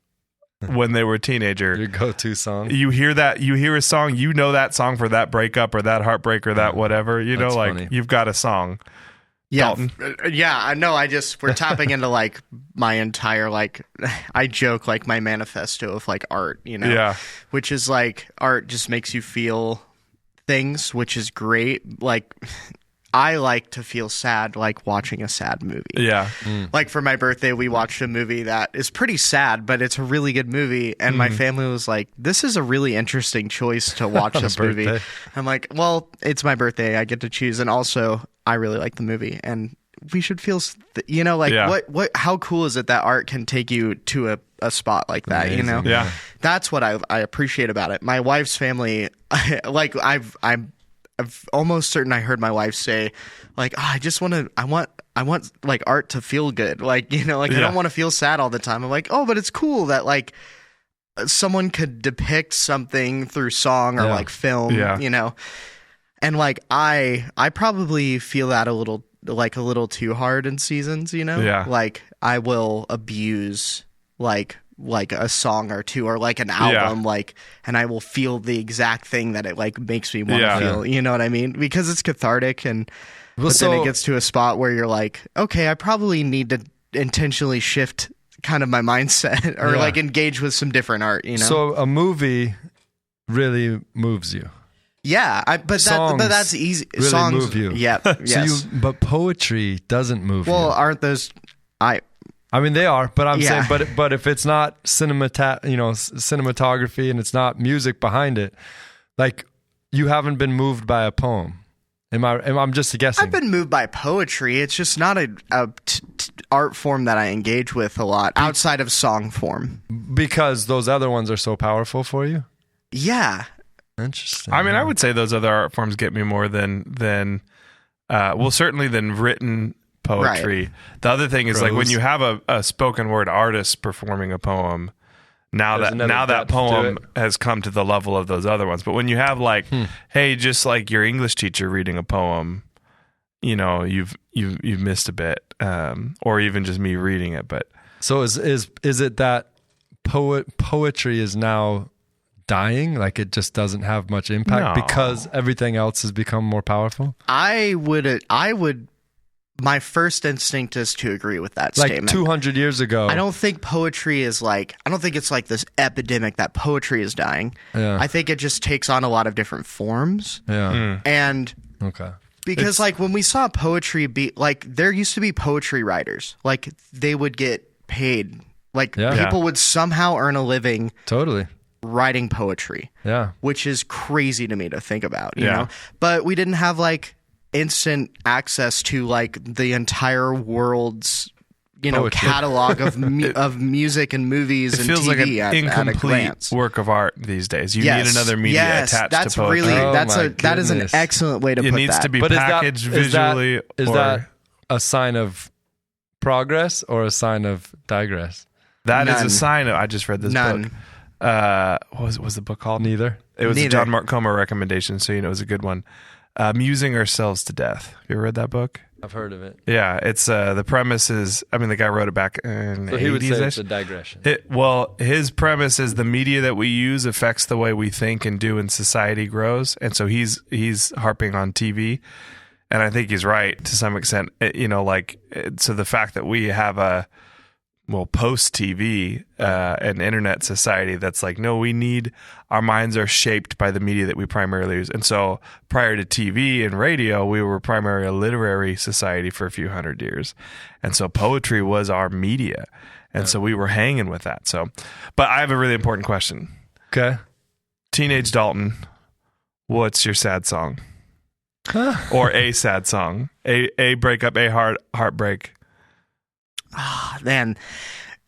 when they were a teenager. Your go-to song. You hear a song, that song for that breakup or that heartbreak or that whatever, That's like funny. You've got a song. Yeah, Dalton. I know. We're tapping into like my entire, like, I joke, like my manifesto of like art, Yeah. which is like art just makes you feel things, which is great. Like, I like to feel sad, like watching a sad movie. Yeah. Like for my birthday, we watched a movie that is pretty sad, but it's a really good movie. And my family was like, this is a really interesting choice to watch this movie. I'm like, well, it's my birthday. I get to choose. And also, I really like the movie. And we should feel, what, how cool is it that art can take you to a spot like that, Amazing. Yeah. That's what I appreciate about it. My wife's family, like I'm almost certain I heard my wife say, like, I want like art to feel good. Like, I don't want to feel sad all the time. I'm like, oh, but it's cool that like someone could depict something through song or like film, and like I probably feel that a little too hard in seasons, like I will abuse like a song or two or like an album, like, and I will feel the exact thing that it like makes me want to feel, you know what I mean? Because it's cathartic, and then it gets to a spot where you're like, okay, I probably need to intentionally shift kind of my mindset or like engage with some different art, So a movie really moves you. Yeah, but that's easy. Really Songs move you. Yeah, yes. But poetry doesn't move you. Well, aren't those? I mean, they are, but I'm saying, but if it's not cinematography and it's not music behind it, like, you haven't been moved by a poem. I'm just guessing. I've been moved by poetry. It's just not a art form that I engage with a lot outside of song form. Because those other ones are so powerful for you? Yeah. Interesting. I mean, I would say those other art forms get me more than certainly than written poetry. Right. The other thing is Prose. like when you have a spoken word artist performing a poem, now that poem has come to the level of those other ones. But when you have like, hey, just like your English teacher reading a poem, you've missed a bit, or even just me reading it. But so is it that poetry is now dying, like it just doesn't have much impact because everything else has become more powerful? I would my first instinct is to agree with that like statement. 200 years ago, I don't think it's like this epidemic that poetry is dying. I think it just takes on a lot of different forms. And because like when we saw poetry be like, there used to be poetry writers, like they would get paid, like people would somehow earn a living writing poetry, which is crazy to me to think about, you know. But we didn't have like instant access to like the entire world's catalog of music and movies and feels TV like an at incomplete a glance. work of art these days. You need another media attached that's to poetry. Really that is an excellent way to put that. It needs to be packaged visually. Is that a sign of progress or a sign of digress? That is a sign of. I just read this book. What was the book called? Neither. It was a John Mark Comer recommendation, so it was a good one. Musing Ourselves to Death. You ever read that book? I've heard of it. Yeah, it's the premise is, I mean, the guy wrote it back in the 80s. He would say it's a digression. His premise is the media that we use affects the way we think and do, and society grows. And so he's harping on TV, and I think he's right to some extent. So the fact that we have post TV and internet society that's like, no, our minds are shaped by the media that we primarily use. And so prior to TV and radio, we were primarily a literary society for a few hundred years. And so poetry was our media. And so we were hanging with that. So, but I have a really important question. Okay. Teenage Dalton, what's your sad song? Or a sad song? A breakup, a heartbreak. Man,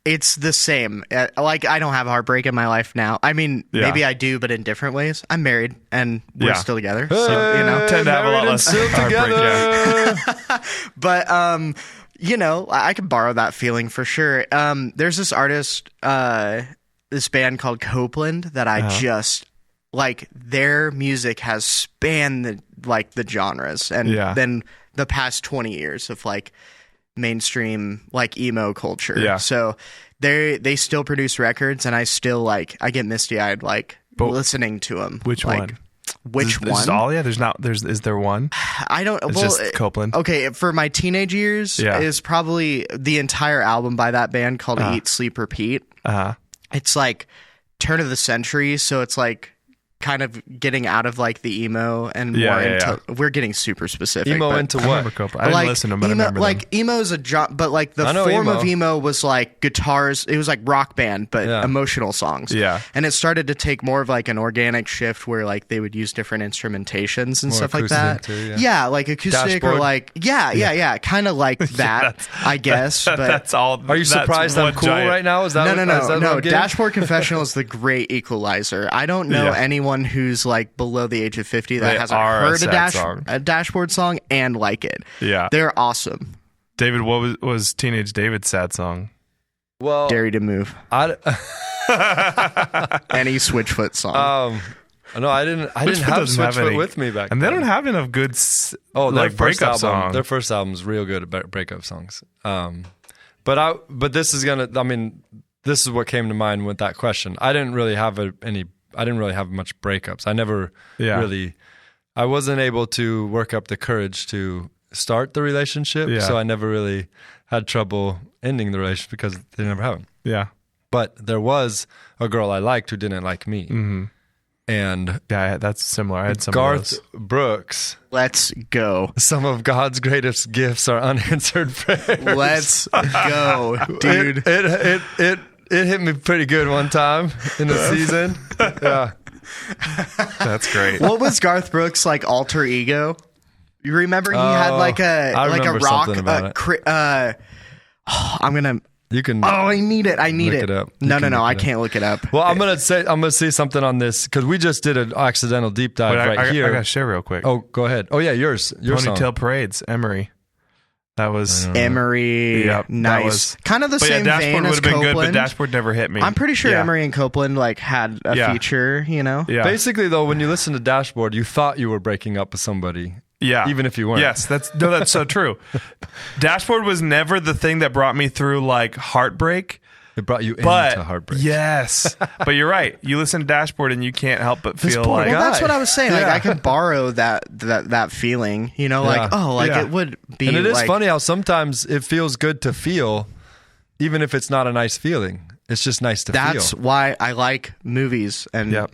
it's the same. Like, I don't have heartbreak in my life now. I mean, maybe I do, but in different ways. I'm married and we're still together. So, tend to have a lot less heartbreak. Yeah. But, I can borrow that feeling for sure. There's this artist, this band called Copeland that I just, like, their music has spanned the genres. And then the past 20 years of, like, mainstream like emo culture. Yeah. So they still produce records, and I still I get misty eyed listening to them. Which one? Which one? Is all? Yeah. Is there one? I don't. It's just Copeland. Okay, for my teenage years, is probably the entire album by that band called Eat, Sleep, Repeat. It's like turn of the century, so it's like kind of getting out of like the emo and more into. We're getting super specific. Emo into what? I remember Copeland. I didn't listen to them, but emo, I remember them. Emo is a genre, but like the form of emo was like guitars. It was like rock band, but emotional songs. Yeah. And it started to take more of like an organic shift where like they would use different instrumentations and More stuff like that. too, like acoustic Dashboard? or like kind of like that, I guess. But that's all. Are you surprised I'm cool right now? Is that no. Dashboard Confessional is the great equalizer. I don't know anyone who's like below the age of 50 that hasn't heard a Dashboard song and like it. Yeah. They're awesome. David, what was Teenage David's sad song? Well, Dare You to Move. Any Switchfoot song. No, I didn't have Switchfoot with me back then. And they don't have enough good breakup songs. Their first album's real good at breakup songs. But this is this is what came to mind with that question. I didn't really have much breakups. I never I wasn't able to work up the courage to start the relationship. Yeah. So I never really had trouble ending the relationship because they never happened. Yeah. But there was a girl I liked who didn't like me. Mm-hmm. And that's similar. I had some Garth of those. Brooks. Let's go. Some of God's greatest gifts are unanswered prayers. Let's go, dude. It hit me pretty good one time in the season. Yeah. That's great. What was Garth Brooks' like alter ego? You remember he had like a rock You can. Oh, I need it. Look it up. No. I can't look it up. Well, I'm gonna say something on this because we just did an accidental deep dive here. I gotta share real quick. Oh, go ahead. Oh yeah, yours. Your Ponytail song. Parades, Emery. That was Emery. Yep, nice. Kind of the same Dashboard vein as would have been Copeland. good, but Dashboard never hit me. I'm pretty sure Emery and Copeland like had a feature. Yeah. Basically, though, when you listen to Dashboard, you thought you were breaking up with somebody. Yeah. Even if you weren't. Yes, that's so true. Dashboard was never the thing that brought me through like heartbreak. It brought you into heartbreak. Yes. But you're right. You listen to Dashboard and you can't help but feel like... Well, that's what I was saying. Like, I can borrow that feeling, it would be... And it is funny how sometimes it feels good to feel, even if it's not a nice feeling. It's just nice to feel. That's why I like movies and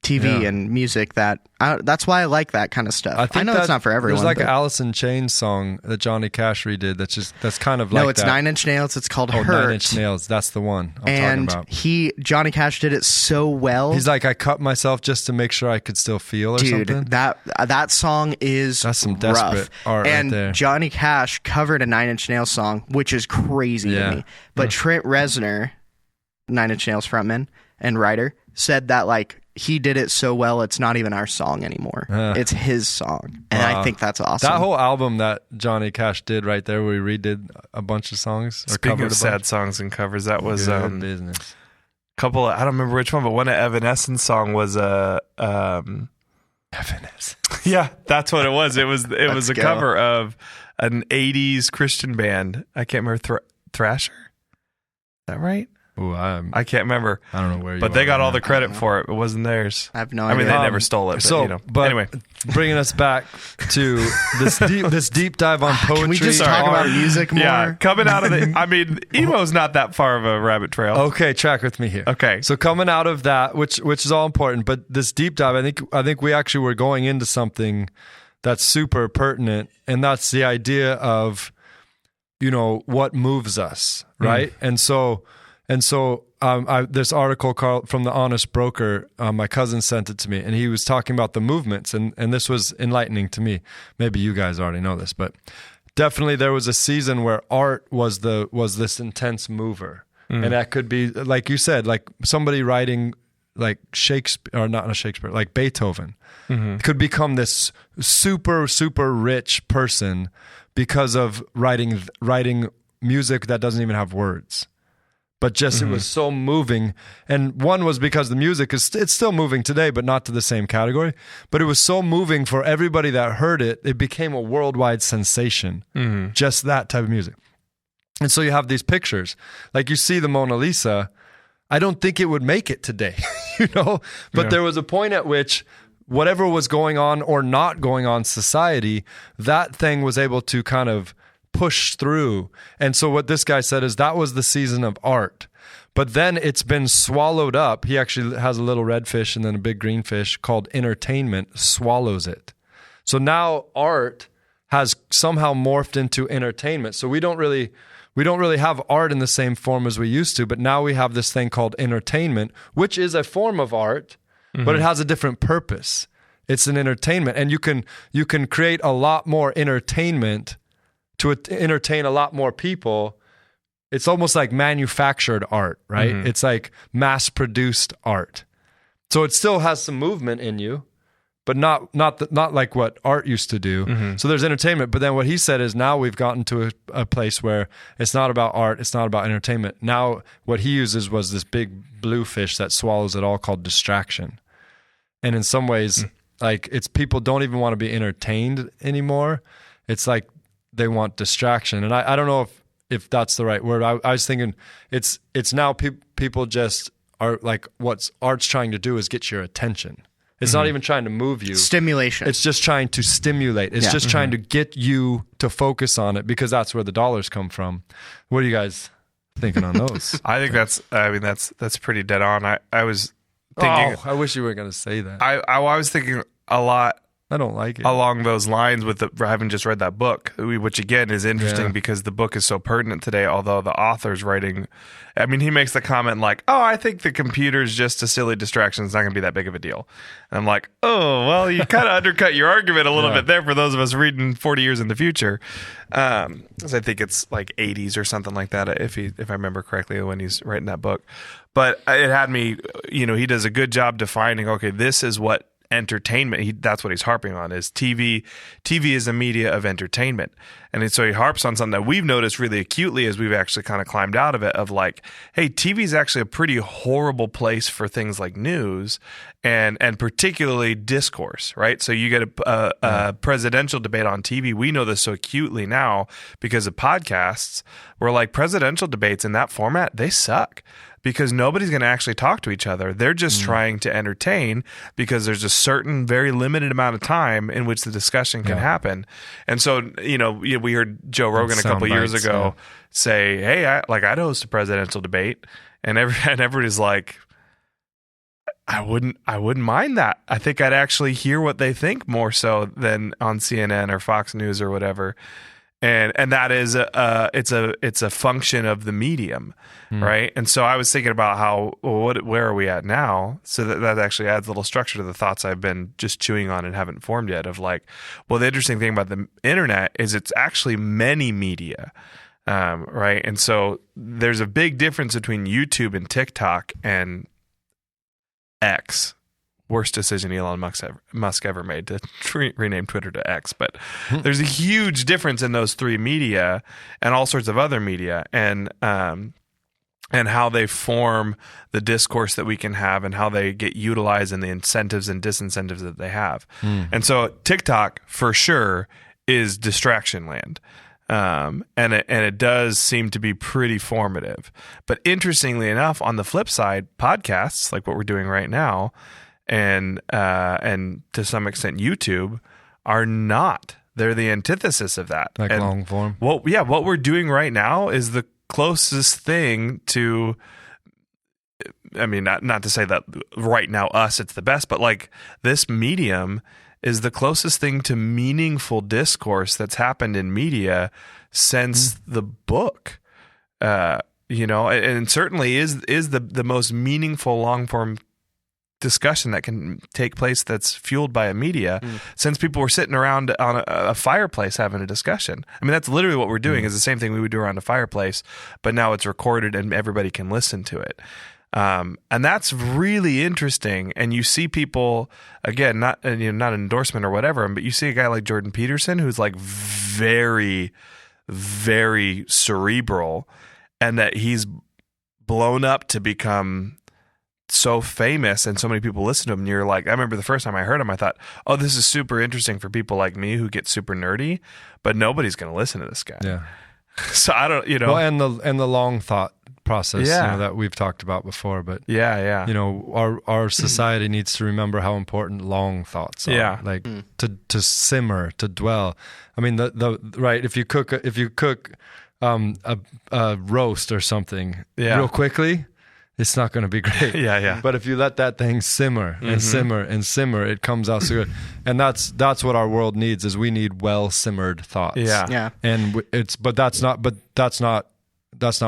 TV and music. That's why I like that kind of stuff. I know it's not for everyone. There's like an Alice in Chains song that Johnny Cash redid. That's kind of like that. No, it's 9 Inch Nails. It's called Hurt. 9 Inch Nails. That's the one I'm talking about. Johnny Cash did it so well. He's like, I cut myself just to make sure I could still feel something. Dude, that song is that's some desperate art and right there. Johnny Cash covered a 9 Inch Nails song, which is crazy to me. But Trent Reznor, 9 Inch Nails frontman and writer, said that like he did it so well it's not even our song anymore. It's his song. And I think that's awesome. That whole album that Johnny Cash did right there where he redid a bunch of songs. Speaking of sad songs and covers, that was business. Couple of, I don't remember which one, but one of Evanescence song was Evanescence. Yeah, that's what it was. It was a cover of an 80s Christian band. I can't remember Thrasher. Is that right? Ooh, I can't remember. I don't know where you but they got all the credit for it. It wasn't theirs. I have no idea. I mean, they never stole it. But, anyway, bringing us back to this deep dive on poetry. Can we just talk about music more? Yeah, coming out of the. I mean, emo's not that far of a rabbit trail. Okay, track with me here. Okay, so coming out of that, which is all important, but this deep dive, I think we actually were going into something that's super pertinent, and that's the idea of, what moves us, right? And so this article called from The Honest Broker, my cousin sent it to me, and he was talking about the movements, and this was enlightening to me. Maybe you guys already know this, but definitely there was a season where art was this intense mover. And that could be, like you said, like somebody writing like Shakespeare, or not Shakespeare, like Beethoven, could become this super, super rich person because of writing music that doesn't even have words. But just it was so moving. And one was because the music it's still moving today, but not to the same category. But it was so moving for everybody that heard it, it became a worldwide sensation. Just that type of music. And so you have these pictures. Like you see the Mona Lisa, I don't think it would make it today, But there was a point at which whatever was going on or not going on in society, that thing was able to kind of push through. And so what this guy said is that was the season of art. But then it's been swallowed up. He actually has a little red fish and then a big green fish called entertainment swallows it. So now art has somehow morphed into entertainment. So we don't really have art in the same form as we used to, but now we have this thing called entertainment, which is a form of art, but it has a different purpose. It's an entertainment, and you can create a lot more entertainment to entertain a lot more people. It's almost like manufactured art, right? It's like mass-produced art. So it still has some movement in you, but not like what art used to do. So there's entertainment. But then what he said is now we've gotten to a place where it's not about art, it's not about entertainment. Now what he uses was this big blue fish that swallows it all called distraction. And in some ways, like it's people don't even want to be entertained anymore. It's like they want distraction. And I don't know if that's the right word. I was thinking it's now people just are like what art's trying to do is get your attention. It's not even trying to move you. Stimulation. It's just trying to stimulate. It's just trying to get you to focus on it because that's where the dollars come from. What are you guys thinking on those? I think that's pretty dead on. I was thinking. Oh, I wish you were going to say that. I was thinking a lot. I don't like it. Along those lines with having just read that book, which again is interesting because the book is so pertinent today, although the author's writing, I mean, he makes the comment like, oh, I think the computer's just a silly distraction. It's not going to be that big of a deal. And I'm like, oh, well, you kind of undercut your argument a little bit there for those of us reading 40 years in the future. Because I think it's like 80s or something like that, if I remember correctly, when he's writing that book. But it had me, he does a good job defining, okay, this is what entertainment, that's what he's harping on, is TV is a media of entertainment. And so he harps on something that we've noticed really acutely as we've actually kind of climbed out of it, of like, hey, TV is actually a pretty horrible place for things like news and particularly discourse, right? So you get a presidential debate on TV. We know this so acutely now because of podcasts, where like presidential debates in that format, they suck. Because nobody's going to actually talk to each other. They're just trying to entertain because there's a certain very limited amount of time in which the discussion can happen. And so, we heard Joe Rogan a couple years ago say, hey, I'd host a presidential debate. And everybody's like, I wouldn't mind that. I think I'd actually hear what they think more so than on CNN or Fox News or whatever. And that is it's a function of the medium, right? And so I was thinking about where are we at now? So that actually adds a little structure to the thoughts I've been just chewing on and haven't formed yet. Of like, well, the interesting thing about the internet is it's actually many media, right? And so there's a big difference between YouTube and TikTok and X. Worst decision Elon Musk ever made to rename Twitter to X. But there's a huge difference in those three media and all sorts of other media and how they form the discourse that we can have and how they get utilized and the incentives and disincentives that they have. And so TikTok for sure is distraction land. And it does seem to be pretty formative. But interestingly enough, on the flip side, podcasts like what we're doing right now, and to some extent YouTube are not. They're the antithesis of that. Like and long form. What we're doing right now is the closest thing to, I mean, not to say that right now it's the best, but like this medium is the closest thing to meaningful discourse that's happened in media since the book. and certainly is the most meaningful long form discussion that can take place that's fueled by a media, since people were sitting around on a fireplace having a discussion. I mean, that's literally what we're doing, is the same thing we would do around a fireplace, but now it's recorded and everybody can listen to it. And that's really interesting. And you see people, again, not an endorsement or whatever, but you see a guy like Jordan Peterson, who's like very, very cerebral, and that he's blown up to become so famous and so many people listen to him. And you're like, I remember the first time I heard him, I thought, oh, this is super interesting for people like me who get super nerdy, but nobody's going to listen to this guy. Yeah. So I don't, Well, and the long thought process, that we've talked about before, but our society needs to remember how important long thoughts are. Like to simmer, to dwell. I mean, right. If you cook a roast or something real quickly, it's not going to be great. But if you let that thing simmer and simmer and simmer, it comes out so good. And that's what our world needs, is we need well simmered thoughts. And that's not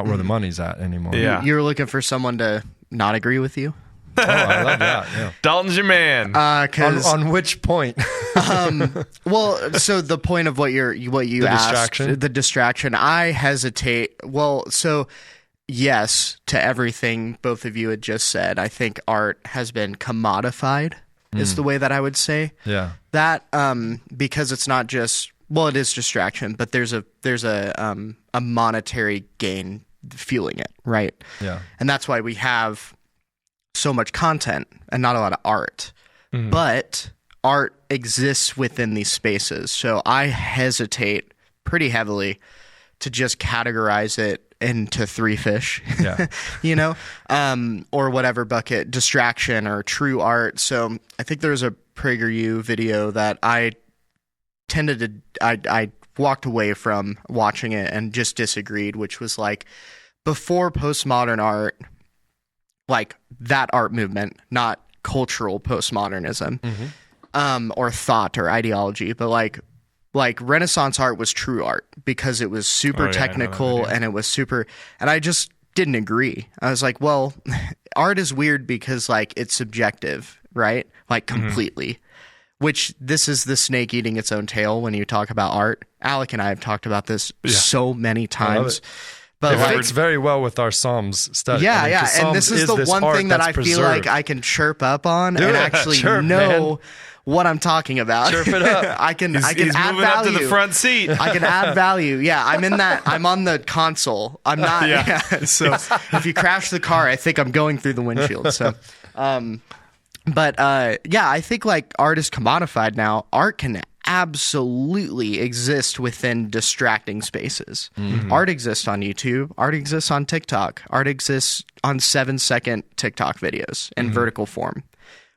where the money's at anymore. You're looking for someone to not agree with you? Oh, I love that. Yeah. Dalton's your man. On which point? Well, so the point of what you asked, the distraction, I hesitate. Well, so yes to everything both of you had just said. I think art has been commodified, is the way that I would say. Yeah. That because it's not just, well, it is distraction, but there's a monetary gain fueling it, right? Yeah. And that's why we have so much content and not a lot of art. But art exists within these spaces. So I hesitate pretty heavily to just categorize it into three fish, or whatever bucket, distraction or true art. So I think there's a PragerU video that I walked away from watching it and just disagreed, which was like, before postmodern art, like that art movement, not cultural postmodernism, or thought or ideology, but like Renaissance art was true art because it was super technical and it was super, and I just didn't agree. I was like, well, art is weird because like it's subjective, right? Like completely, which this is the snake eating its own tail when you talk about art. Alec and I have talked about this so many times. But it fits very well with our Psalms study. And this is the one thing that I feel like I can chirp up on and actually know what I'm talking about. Chirp it up. I can he's add moving value. up to the front seat. I can add value. Yeah, I'm on the console. I'm not. So if you crash the car, I think I'm going through the windshield. So, I think like art is commodified now. Art can absolutely exist within distracting spaces. Art exists on YouTube. Art exists on TikTok. Art exists on 7-second TikTok videos in vertical form,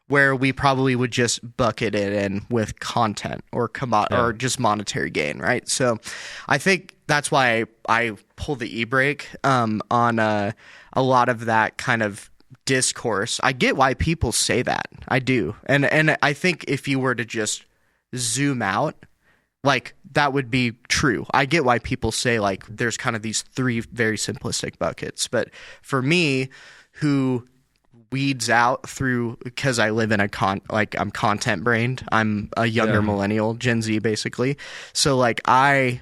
where we probably would just bucket it in with content or or just monetary gain, right? So I think that's why I pull the e-brake on a lot of that kind of discourse. I get why people say that. I do. And I think if you were to just zoom out, like that would be true. I get why people say like there's kind of these three very simplistic buckets. But for me, who weeds out through, because I live in I'm content brained. I'm a younger millennial, Gen Z basically. So like I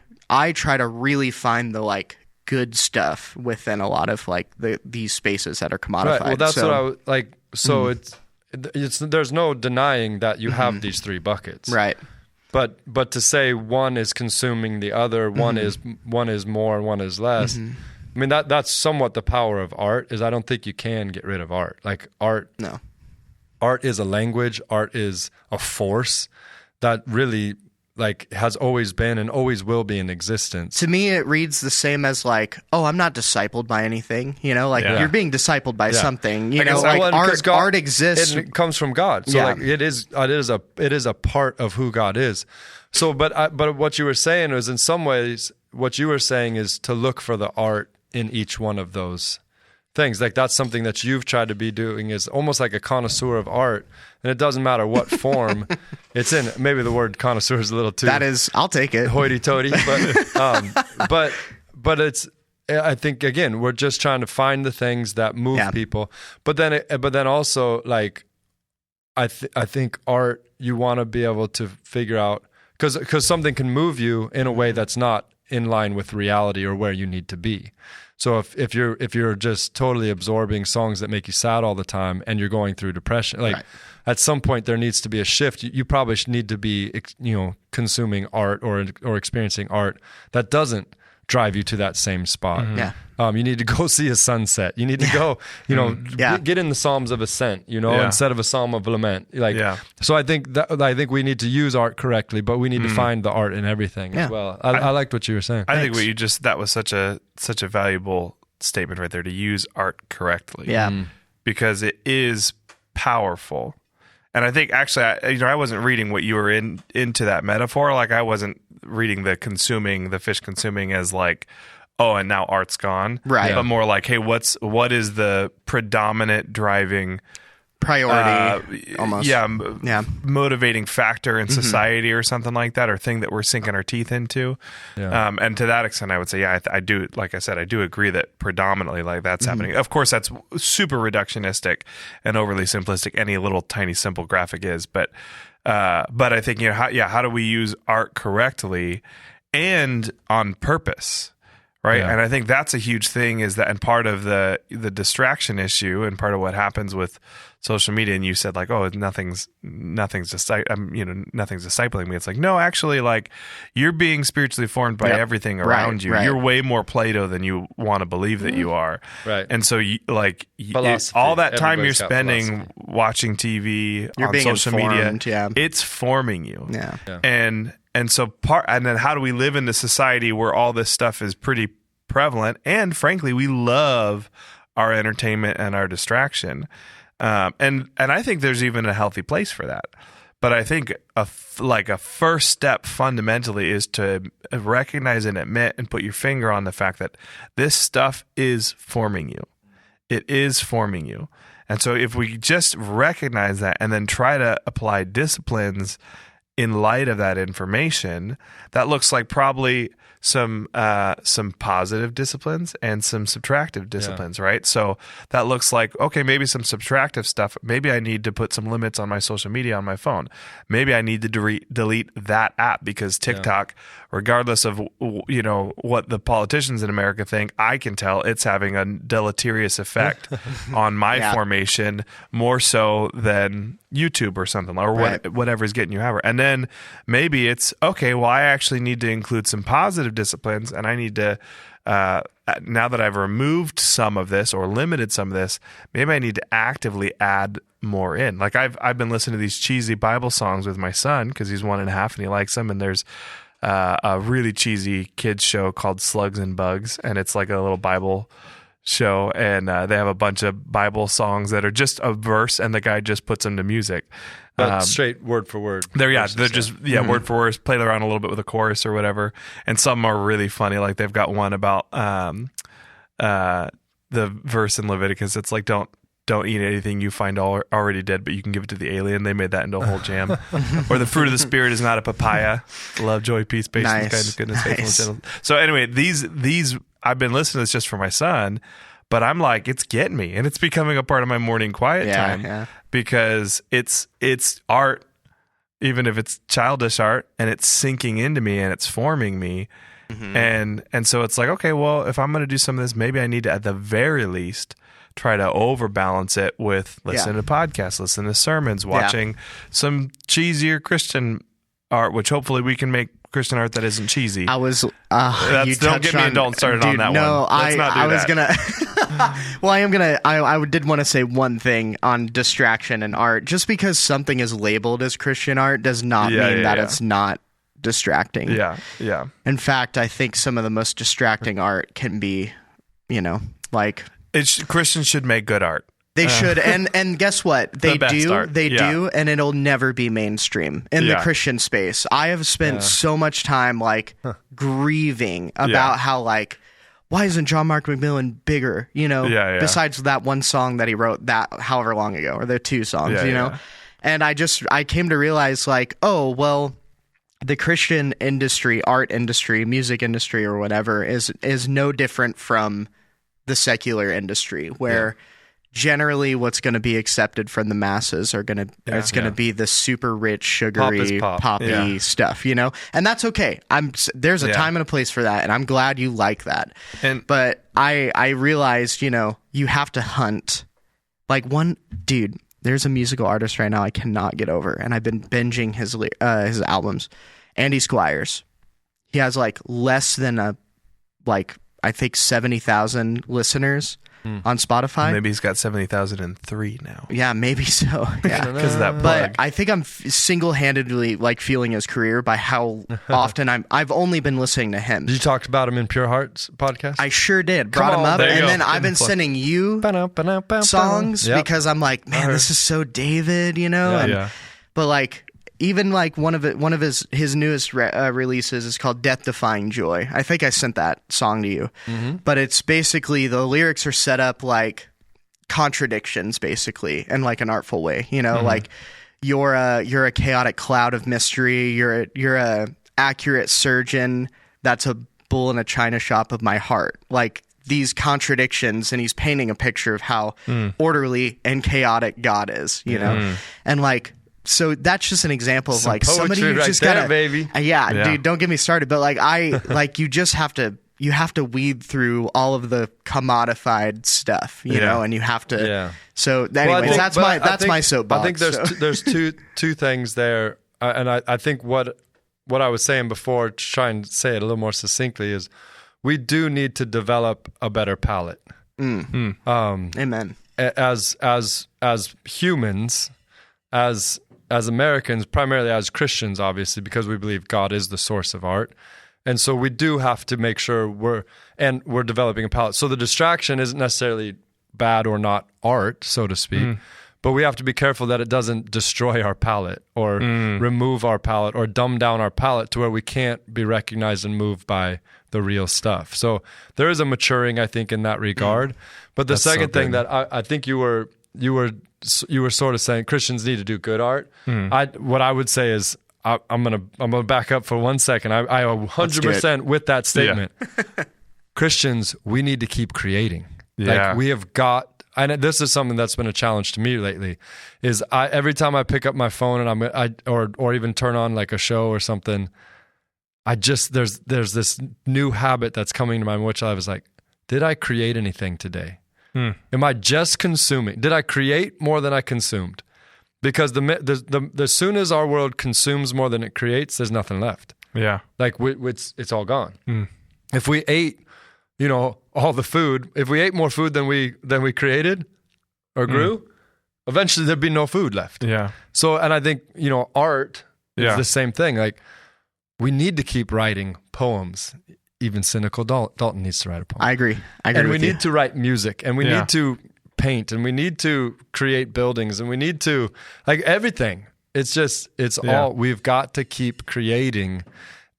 try to really find the like good stuff within a lot of like these spaces that are commodified. Right. Well, that's what I would like. So it's there's no denying that you have these three buckets. Right. But to say one is consuming the other, one is more, one is less. I mean, that's somewhat the power of art, is I don't think you can get rid of art. Like art is a language, art is a force that really like has always been and always will be in existence. To me, it reads the same as like, oh, I'm not discipled by anything, like you're being discipled by something, like art exists. It comes from God. So like it is a part of who God is. So, but what you were saying is, in some ways, what you were saying is to look for the art in each one of those things. Like that's something that you've tried to be doing, is almost like a connoisseur of art. And it doesn't matter what form it's in. Maybe the word connoisseur is a little too... That is, I'll take it. Hoity-toity. But it's I think again, we're just trying to find the things that move people. But then also like, I think art, you want to be able to figure out, because something can move you in a way that's not in line with reality or where you need to be. So if you're just totally absorbing songs that make you sad all the time and you're going through depression, like at some point there needs to be a shift. You probably need to be, consuming art or experiencing art that doesn't drive you to that same spot. You need to go see a sunset. You need to go, get in the Psalms of Ascent, instead of a Psalm of Lament. So I think we need to use art correctly, but we need to find the art in everything as well. I liked what you were saying. I think that was such a valuable statement right there, to use art correctly. Yeah. Because it is powerful. And I think actually, I wasn't reading what you were into that metaphor. Like I wasn't reading the fish consuming as like, oh, and now art's gone. Right. But more like, hey, what is the predominant driving priority almost? Motivating factor in society or something like that, or thing that we're sinking our teeth into. Yeah. And to that extent, I would say, I do, like I said, I do agree that predominantly like that's happening. Of course, that's super reductionistic and overly simplistic. Any little tiny simple graphic is, but I think, how do we use art correctly and on purpose? Right. Yeah. And I think that's a huge thing, is that, and part of the distraction issue and part of what happens with social media, and you said like, oh, nothing's discipling me. It's like, no, actually, like you're being spiritually formed by everything around you. Right. You're way more Plato than you want to believe that you are. Right. And so all that time you're spending watching TV, you're on social media, it's forming you. Yeah. And so and then how do we live in a society where all this stuff is pretty prevalent? And frankly, we love our entertainment and our distraction. And I think there's even a healthy place for that. But I think a first step fundamentally is to recognize and admit and put your finger on the fact that this stuff is forming you. It is forming you. And so if we just recognize that and then try to apply disciplines in light of that information, that looks like probably some positive disciplines and some subtractive disciplines, right? So that looks like, okay, maybe some subtractive stuff. Maybe I need to put some limits on my social media on my phone. Maybe I need to delete that app because TikTok, regardless of what the politicians in America think, I can tell it's having a deleterious effect on my formation, more so than YouTube or something, or whatever is getting you however. And then maybe it's, okay, well, I actually need to include some positive disciplines, and I need to, now that I've removed some of this or limited some of this, maybe I need to actively add more in. Like I've been listening to these cheesy Bible songs with my son because he's 1.5 and he likes them, and there's a really cheesy kids show called Slugs and Bugs, and it's like a little Bible show, and they have a bunch of Bible songs that are just a verse, and the guy just puts them to music. But straight word for word. They're just word for word, play around a little bit with a chorus or whatever. And some are really funny. Like they've got one about the verse in Leviticus. It's like, don't eat anything you find already dead, but you can give it to the alien. They made that into a whole jam. Or the fruit of the Spirit is not a papaya. Love, joy, peace, patience, kindness, goodness, faithfulness, gentleness. So anyway, these I've been listening to this just for my son, but I'm like, it's getting me, and it's becoming a part of my morning quiet time because it's art, even if it's childish art, and it's sinking into me and it's forming me. And so it's like, okay, well, if I'm going to do some of this, maybe I need to, at the very least, try to overbalance it with listening to podcasts, listening to sermons, watching some cheesier Christian art, which hopefully we can make Christian art that isn't cheesy. I was don't get me and don't start it on that one. Let's not do I was gonna well, I did want to say one thing on distraction and art. Just because something is labeled as Christian art does not mean that it's not distracting. Yeah. In fact, I think some of the most distracting art can be, like Christians should make good art. They should, and guess what? They do, do, and it'll never be mainstream in the Christian space. I have spent so much time grieving about how why isn't John Mark McMillan bigger? Besides that one song that he wrote that however long ago, or the two songs, and I came to realize the Christian industry, art industry, music industry, or whatever is no different from the secular industry, where generally what's going to be accepted from the masses are going to be the super rich, sugary, poppy stuff, you know, and that's okay. There's a time and a place for that, and I'm glad you like that. But I realized, you know, you have to hunt. Like there's a musical artist right now I cannot get over, and I've been binging his albums. Andy Squires. He has like less than I think 70,000 listeners on Spotify. Maybe he's got 70,003 now. Yeah, maybe so. Yeah, because of that plug. But I think I'm single-handedly like fueling his career by how often I've only been listening to him. Did you talk about him in Pure Hearts podcast? I sure did. Brought him up, and then I've been sending you songs because I'm like, man, this is so David, you know. But like, even like one of his newest releases is called Death Defying Joy. I think I sent that song to you. But it's basically, the lyrics are set up like contradictions, basically, in like an artful way. You know, like you're a chaotic cloud of mystery. You're a accurate surgeon. That's a bull in a china shop of my heart. Like these contradictions, and he's painting a picture of how orderly and chaotic God is. You know, and like. So that's just an example of like somebody who just gotta, baby. Dude, don't get me started. But like you just have to weed through all of the commodified stuff, you know, and you have to. Yeah. So anyways, that's my soapbox. I think there's two things there, and I think what I was saying before, to try and say it a little more succinctly, is we do need to develop a better palate. Amen. As humans, as Americans, primarily as Christians, obviously, because we believe God is the source of art. And so we do have to make sure we're developing a palette. So the distraction isn't necessarily bad or not art, so to speak, but we have to be careful that it doesn't destroy our palette or remove our palette or dumb down our palette to where we can't be recognized and moved by the real stuff. So there is a maturing, I think, in that regard. But the second thing that I think you were sort of saying Christians need to do good art. What I would say is I'm gonna back up for 1 second. I 100% with that statement. Yeah. Christians, we need to keep creating. Yeah. Like we have got, and this is something that's been a challenge to me lately. Is every time I pick up my phone and or even turn on like a show or something, there's this new habit that's coming to mind, which I was like, did I create anything today? Am I just consuming? Did I create more than I consumed? Because the soon as our world consumes more than it creates, there's nothing left. Yeah, like it's all gone. If we ate, all the food, if we ate more food than we created or grew, eventually there'd be no food left. Yeah. So, and I think art is the same thing. Like we need to keep writing poems. Even cynical Dalton needs to write a poem. I agree. And we need to write music, and we need to paint, and we need to create buildings, and we need to like everything. It's all we've got to keep creating,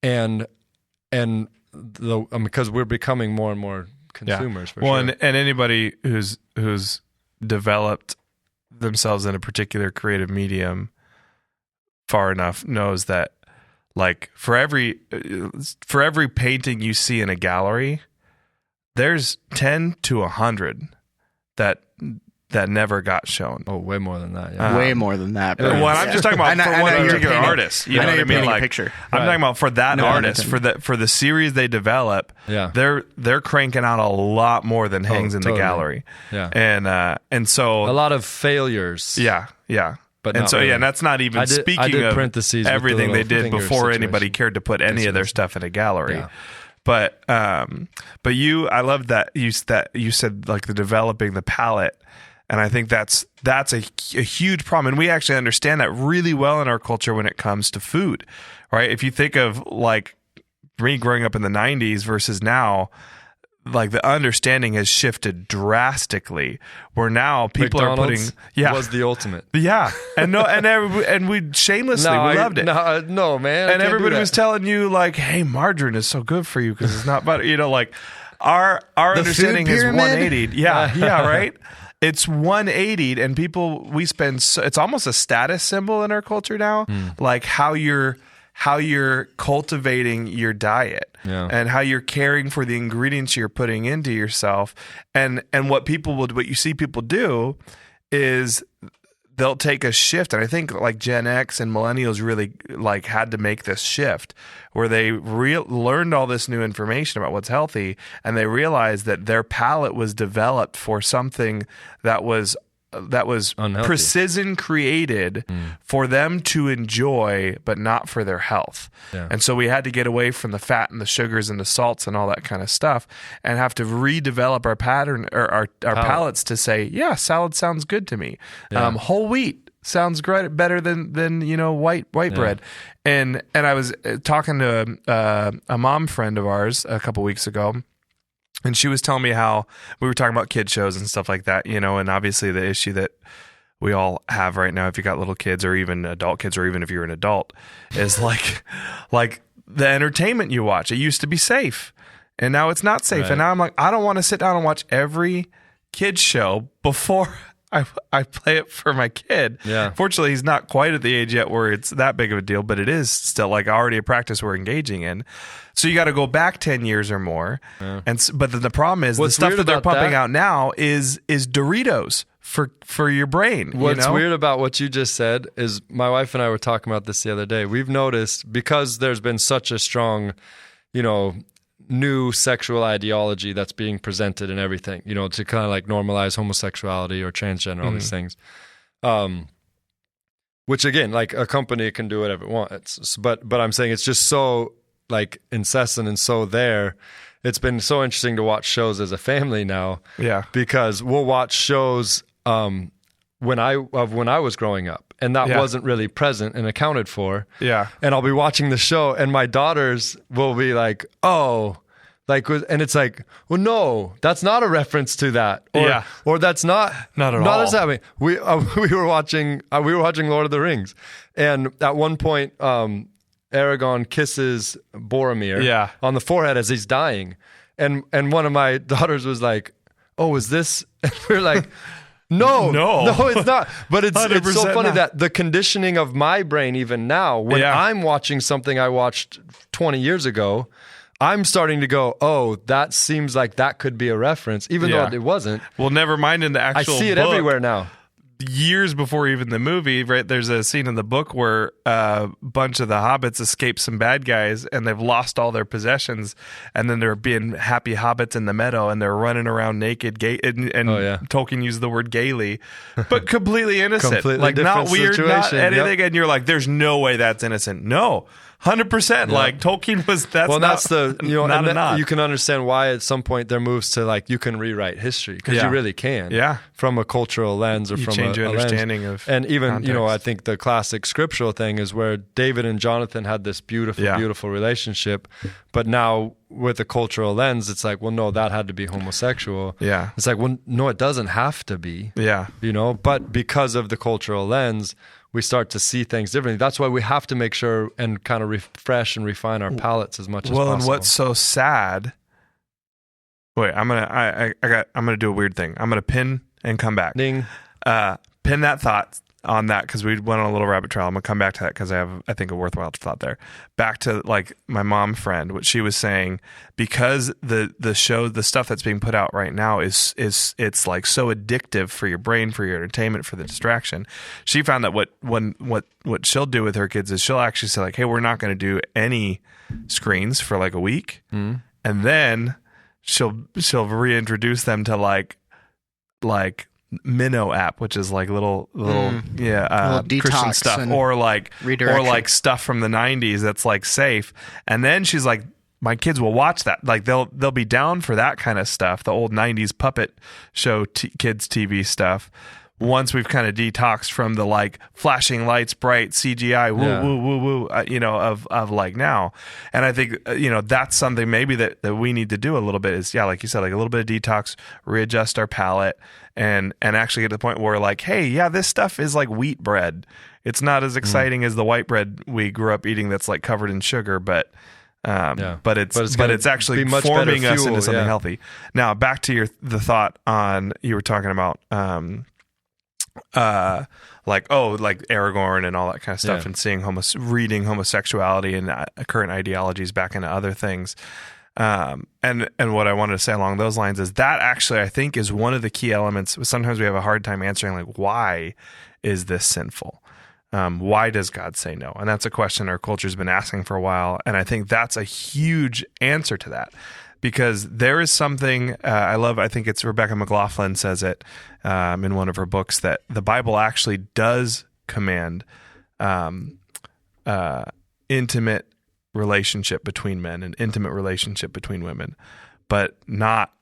and because we're becoming more and more consumers. For sure. And anybody who's developed themselves in a particular creative medium far enough knows that. Like for every painting you see in a gallery, there's 10 to 100 that never got shown. Oh, way more than that. Yeah. Way more than that. Well, I'm just talking about for one particular artist. You know what I mean? Like picture. I'm talking about for that artist, for the series they develop. Yeah. They're cranking out a lot more than hangs in the gallery. Yeah. And so a lot of failures. Yeah. Yeah. But and so really. And that's not even speaking of everything they did before anybody cared to put any of their stuff in a gallery. Yeah. But I love that you said like the developing the palette, and I think that's a huge problem, and we actually understand that really well in our culture when it comes to food, right? If you think of like me growing up in the 90s versus now. Like the understanding has shifted drastically. Where now people McDonald's are putting was the ultimate. Yeah, and we shamelessly we loved it. No, man. And everybody was telling you like, "Hey, margarine is so good for you because it's not butter." Like our understanding is 180. Yeah, right. It's 180, and people it's almost a status symbol in our culture now. Like how you're how you're cultivating your diet and how you're caring for the ingredients you're putting into yourself. And what you see people do is they'll take a shift. And I think like Gen X and millennials really like had to make this shift where they learned all this new information about what's healthy, and they realized that their palate was developed for something that was unhealthy, precision created for them to enjoy, but not for their health. Yeah. And so we had to get away from the fat and the sugars and the salts and all that kind of stuff, and have to redevelop our pattern or our palates to say, yeah, salad sounds good to me. Yeah. Whole wheat sounds great, better than white bread. And I was talking to a mom friend of ours a couple weeks ago. And she was telling me how we were talking about kid shows and stuff like that, and obviously the issue that we all have right now, if you got little kids or even adult kids, or even if you're an adult, is like the entertainment you watch. It used to be safe, and now it's not safe. Right. And now I'm like, I don't want to sit down and watch every kid's show before I play it for my kid. Yeah. Fortunately, he's not quite at the age yet where it's that big of a deal, but it is still like already a practice we're engaging in. So you got to go back 10 years or more. Yeah. But then the problem is the stuff that they're pumping out now is Doritos for your brain. What's weird about what you just said is my wife and I were talking about this the other day. We've noticed, because there's been such a strong, new sexual ideology that's being presented and everything, to kind of like normalize homosexuality or transgender, all these things. Which again, like a company can do whatever it wants. But I'm saying it's just so like incessant and so there. It's been so interesting to watch shows as a family now. Yeah. Because we'll watch shows when I was growing up, and that wasn't really present and accounted for. Yeah. And I'll be watching the show, and my daughters will be like, "Oh," and it's like, "Well, no, that's not a reference to that." Or that's not at all. Not as happening. We were watching Lord of the Rings, and at one point, Aragorn kisses Boromir on the forehead as he's dying, and one of my daughters was like, "Oh, is this?" And we're like, No, it's not. But it's so funny that the conditioning of my brain, even now, when I'm watching something I watched 20 years ago, I'm starting to go, oh, that seems like that could be a reference, even though it wasn't. Well, never mind in the actual I see it book. Everywhere now. Years before even the movie, right? There's a scene in the book where a bunch of the hobbits escape some bad guys, and they've lost all their possessions, and then they're being happy hobbits in the meadow, and they're running around naked, and Tolkien used the word gaily, but completely innocent, completely like not weird, not anything. And you're like, there's no way that's innocent. No. 100%. Like Tolkien was. That's the not a nod. You can understand why at some point there moves to like you can rewrite history, because you really can. Yeah. From a cultural lens or from change your understanding of. And even context. I think the classic scriptural thing is where David and Jonathan had this beautiful relationship, but now with a cultural lens, it's like, well, no, that had to be homosexual. Yeah. It's like, well, no, it doesn't have to be. Yeah. But because of the cultural lens, we start to see things differently. That's why we have to make sure and kind of refresh and refine our palates as much as possible. Well, and what's so sad? Wait, I'm gonna do a weird thing. I'm gonna pin and come back. Ding. Pin that thought on that, because we went on a little rabbit trail. I'm gonna come back to that because I have, I think, a worthwhile thought there. Back to like my mom friend, what she was saying, because the stuff that's being put out right now is it's like so addictive for your brain, for your entertainment, for the distraction. She found that what she'll do with her kids is she'll actually say like, hey, we're not going to do any screens for like a week, and then she'll reintroduce them to like Minnow app, which is like little Christian stuff, or like stuff from the 90s that's like safe. And then she's like, my kids will watch that. Like they'll be down for that kind of stuff, the old 90s puppet show kids TV stuff. Once we've kind of detoxed from the like flashing lights, bright CGI, woo, of like now. And I think, that's something maybe that we need to do a little bit is, like you said, like a little bit of detox, readjust our palate, and actually get to the point where like, hey, this stuff is like wheat bread. It's not as exciting as the white bread we grew up eating that's like covered in sugar, but it's actually forming us into something healthy. Now back to the thought on, you were talking about, like Aragorn and all that kind of stuff, and seeing reading homosexuality and current ideologies back into other things. And what I wanted to say along those lines is that actually I think is one of the key elements. Sometimes we have a hard time answering, like, why is this sinful? Why does God say no? And that's a question our culture's been asking for a while. And I think that's a huge answer to that, because there is something I think it's Rebecca McLaughlin says it in one of her books, that the Bible actually does command intimate relationship between men and intimate relationship between women, but not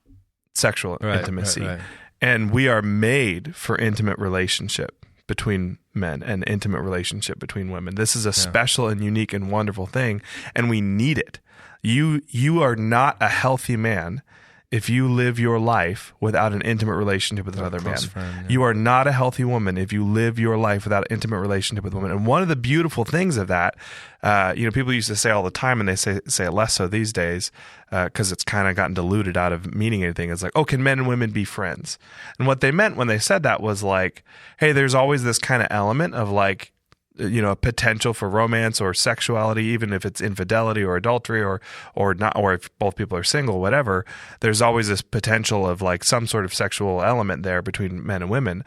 sexual intimacy. Right. And we are made for intimate relationship between men and intimate relationship between women. This is a special and unique and wonderful thing, and we need it. You are not a healthy man if you live your life without an intimate relationship with another man. Friend, You are not a healthy woman if you live your life without an intimate relationship with women. And one of the beautiful things of that, people used to say all the time, and they say it less so these days, because it's kind of gotten diluted out of meaning anything. It's like, oh, can men and women be friends? And what they meant when they said that was like, hey, there's always this kind of element of like, a potential for romance or sexuality, even if it's infidelity or adultery or not, or if both people are single, whatever. There's always this potential of like some sort of sexual element there between men and women.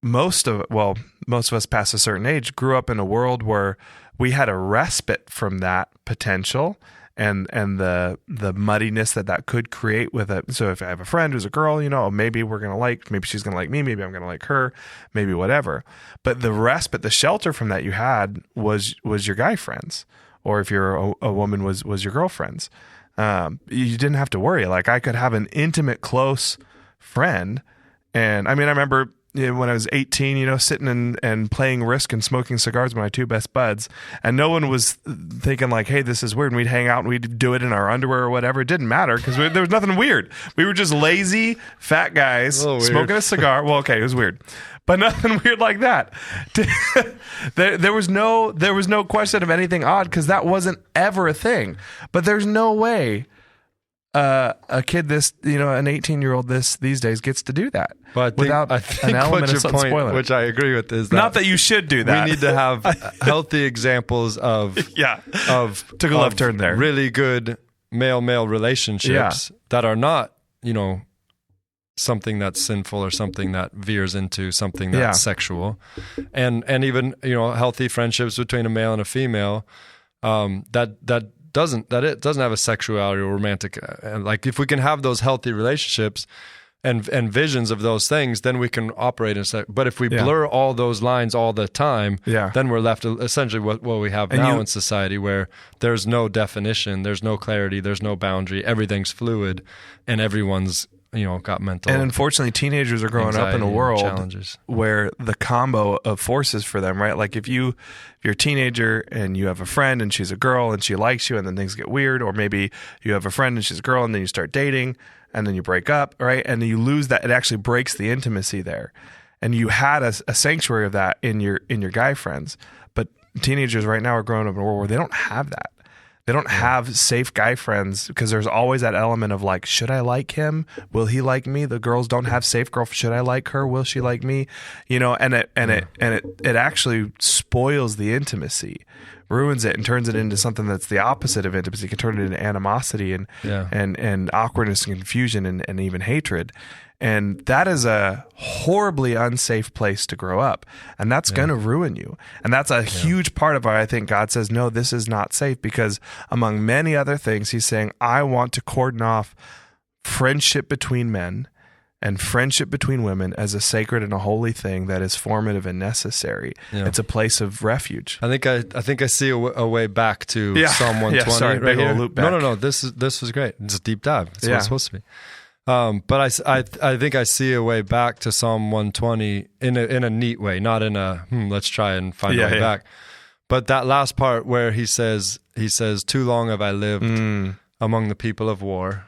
Most of us past a certain age grew up in a world where we had a respite from that potential and the muddiness that could create with it. So if I have a friend who's a girl, maybe maybe she's gonna like me, maybe I'm gonna like her, maybe whatever. But the respite, the shelter from that you had was your guy friends, or if you're a woman, was your girlfriends. You didn't have to worry. Like, I could have an intimate, close friend, and I mean, I remember when I was 18, sitting and playing Risk and smoking cigars with my two best buds, and no one was thinking like, hey, this is weird. And we'd hang out and we'd do it in our underwear or whatever. It didn't matter because there was nothing weird. We were just lazy, fat guys smoking a cigar. Well, okay, it was weird, but nothing weird like that. There was no question of anything odd because that wasn't ever a thing. But there's no way a kid an 18-year-old these days gets to do that without an element of spoiler. Which I agree with, is that not that you should do that. We need to have healthy examples of took a left turn there. Really good male relationships that are not something that's sinful or something that veers into something that's sexual, and even healthy friendships between a male and a female that doesn't have a sexuality or romantic, like if we can have those healthy relationships and visions of those things, then we can operate in but if we blur all those lines all the time, then we're left essentially what we have now in society, where there's no definition, there's no clarity, there's no boundary, everything's fluid, and everyone's got mental. And unfortunately, teenagers are growing up in a world where the combo of forces for them, right? Like if you're a teenager and you have a friend and she's a girl and she likes you, and then things get weird, or maybe you have a friend and she's a girl and then you start dating and then you break up, right? And then you lose that. It actually breaks the intimacy there. And you had a sanctuary of that in your guy friends. But teenagers right now are growing up in a world where they don't have that. They don't have safe guy friends because there's always that element of like, should I like him? Will he like me? The girls don't have safe girlfriends. Should I like her? Will she like me? And it actually spoils the intimacy, ruins it, and turns it into something that's the opposite of intimacy. It can turn it into animosity and awkwardness and confusion and even hatred. And that is a horribly unsafe place to grow up. And that's going to ruin you. And that's a huge part of why I think God says, no, this is not safe, because among many other things, he's saying, I want to cordon off friendship between men and friendship between women as a sacred and a holy thing that is formative and necessary. Yeah. It's a place of refuge. I think I see a way back to Psalm 120. Yeah, sorry, right here. Loop back. No. This was great. It's a deep dive. It's what it's supposed to be. But I think I see a way back to Psalm 120 in a neat way, not in a let's try and find a way back. But that last part where he says, too long have I lived among the people of war.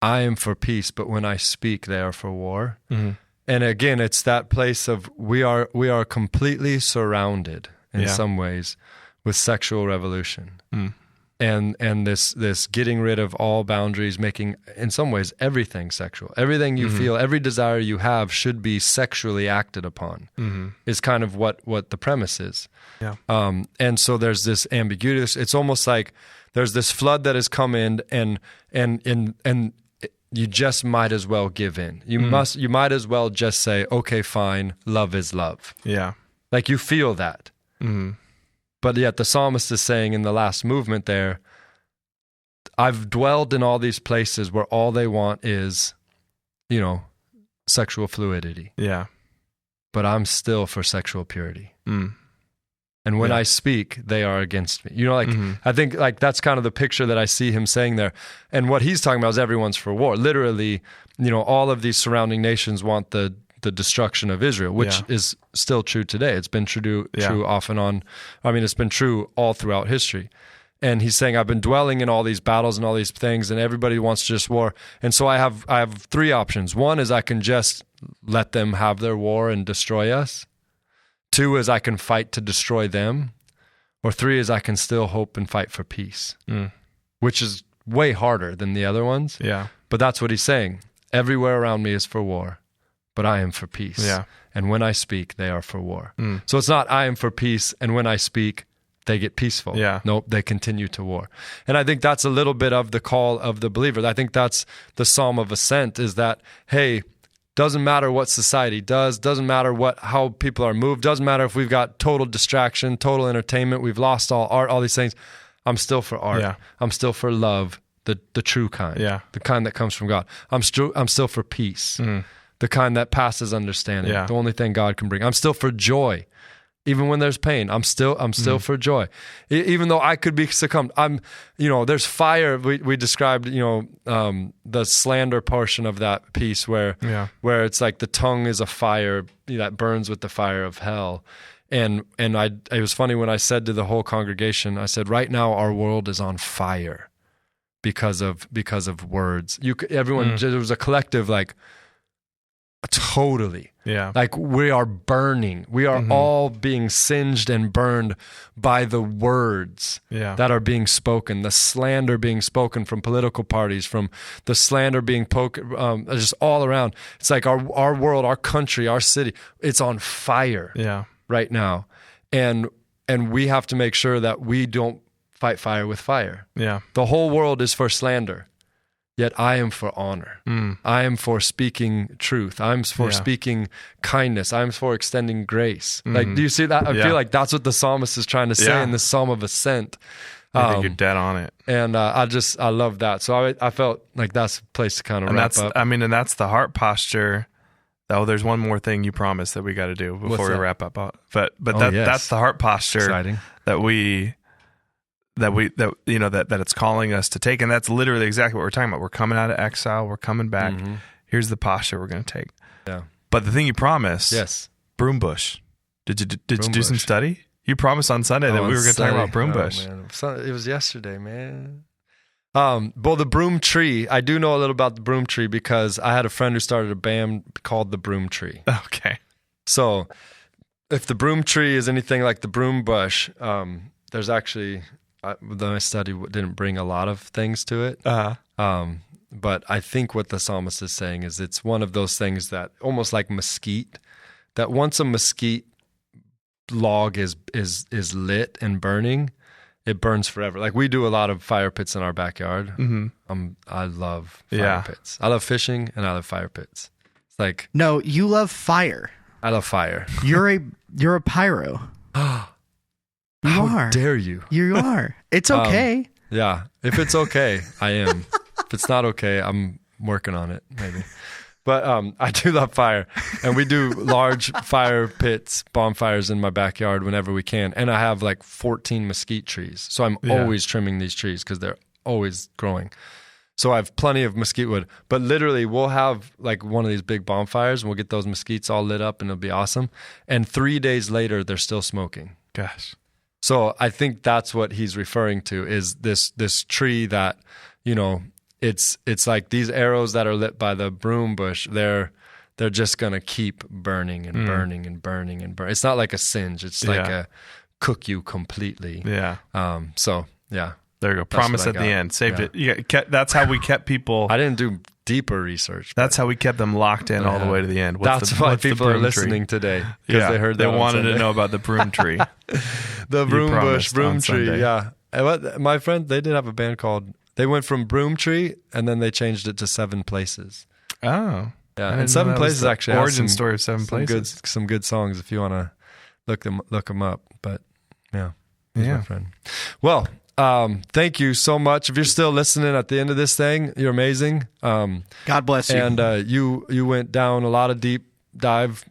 I am for peace, but when I speak, they are for war. Mm-hmm. And again, it's that place of we are completely surrounded in some ways with sexual revolution. Mm. and this getting rid of all boundaries, making in some ways everything sexual. Everything you feel, every desire you have should be sexually acted upon. Is kind of what the premise is. Yeah. And so there's this ambiguity. It's almost like there's this flood that has come in, and you just might as well give in. You might as well just say, okay, fine, love is love. Yeah. Like you feel that. But yet the psalmist is saying in the last movement there, I've dwelled in all these places where all they want is, sexual fluidity. Yeah. But I'm still for sexual purity. And when I speak, they are against me. I think like that's kind of the picture that I see him saying there. And what he's talking about is everyone's for war. Literally, all of these surrounding nations want the destruction of Israel, which is still true today. It's been true off and on. I mean, it's been true all throughout history. And he's saying, I've been dwelling in all these battles and all these things, and everybody wants just war. And so I have three options. One is I can just let them have their war and destroy us. Two is I can fight to destroy them. Or three is I can still hope and fight for peace, which is way harder than the other ones. Yeah. But that's what he's saying. Everywhere around me is for war, but I am for peace. Yeah. And when I speak, they are for war. So it's not I am for peace, and when I speak, they get peaceful. Yeah. Nope, they continue to war. And I think that's a little bit of the call of the believer. I think that's the Psalm of Ascent, is that, hey, doesn't matter what society does, doesn't matter how people are moved, doesn't matter if we've got total distraction, total entertainment, we've lost all art, all these things. I'm still for art. Yeah. I'm still for love, the true kind, the kind that comes from God. I'm still for peace, the kind that passes understanding, the only thing God can bring. I'm still for joy. Even when there's pain, I'm still for joy. Even though I could be succumbed, there's fire. We described, the slander portion of that piece where it's like the tongue is a fire that burns with the fire of hell. And it was funny when I said to the whole congregation, I said, right now our world is on fire because of words. Everyone, there was a collective like, totally. Yeah. Like we are burning. We are all being singed and burned by the words that are being spoken, the slander being spoken from political parties, from the slander being just all around. It's like our world, our country, our city, it's on fire right now. And we have to make sure that we don't fight fire with fire. Yeah. The whole world is for slander. Yet I am for honor. I am for speaking truth. I'm for speaking kindness. I'm for extending grace. Like, do you see that? I feel like that's what the psalmist is trying to say in this Psalm of Ascent. I think you're dead on it. And I love that. So I felt like that's a place to kind of wrap up. And that's the heart posture. Oh, there's one more thing you promised that we got to do before we wrap up. But that's the heart posture that it's calling us to take. And that's literally exactly what we're talking about. We're coming out of exile. We're coming back. Here's the posture we're going to take. Yeah. But the thing you promised, broom bush. Did you do some study? You promised on Sunday that we were going to talk about broom bush. Man. It was yesterday, man. Well, the broom tree. I do know a little about the broom tree because I had a friend who started a band called the Broom Tree. Okay. So if the broom tree is anything like the broom bush, there's actually... my study didn't bring a lot of things to it. But I think what the psalmist is saying is it's one of those things that almost like mesquite, that once a mesquite log is lit and burning, it burns forever. Like we do a lot of fire pits in our backyard. I love fire pits. I love fishing and I love fire pits. It's like, no, you love fire. I love fire. You're a pyro. How dare you? You are. It's okay. Yeah. If it's okay, I am. If it's not okay, I'm working on it, maybe. But I do love fire. And we do large fire pits, bonfires in my backyard whenever we can. And I have like 14 mesquite trees. So I'm always trimming these trees because they're always growing. So I have plenty of mesquite wood. But literally, we'll have like one of these big bonfires and we'll get those mesquites all lit up and it'll be awesome. And 3 days later, they're still smoking. Gosh. So I think that's what he's referring to is this tree that, it's like these arrows that are lit by the broom bush. They're just gonna keep burning and burning and burning and burning. It's not like a singe. It's like a cook you completely. Yeah. So yeah. There you go. Promise at the end. Saved it. That's how we kept people. I didn't do deeper research. That's how we kept them locked in all the way to the end. That's why people are listening today. Yeah, they heard they wanted to know about the broom tree. The broom tree. Yeah. My friend, they did have a band called, they went from Broom Tree and then they changed it to Seven Places. Oh. Yeah. And Seven Places actually origin story of Seven Places. Some good songs if you want to look them up. But yeah. Yeah. My friend. Well, thank you so much. If you're still listening at the end of this thing, you're amazing. God bless you. And you went down a lot of deep dive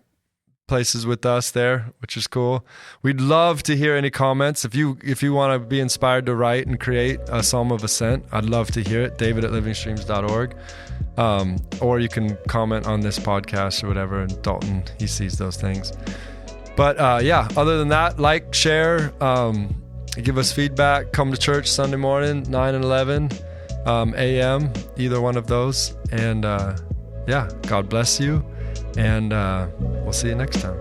places with us there, which is cool. We'd love to hear any comments. If you want to be inspired to write and create a Psalm of Ascent, I'd love to hear it. David@livingstreams.org. Or you can comment on this podcast or whatever, and Dalton, he sees those things. But other than that, like, share, give us feedback, come to church Sunday morning, 9 and 11 a.m., either one of those. And God bless you. And we'll see you next time.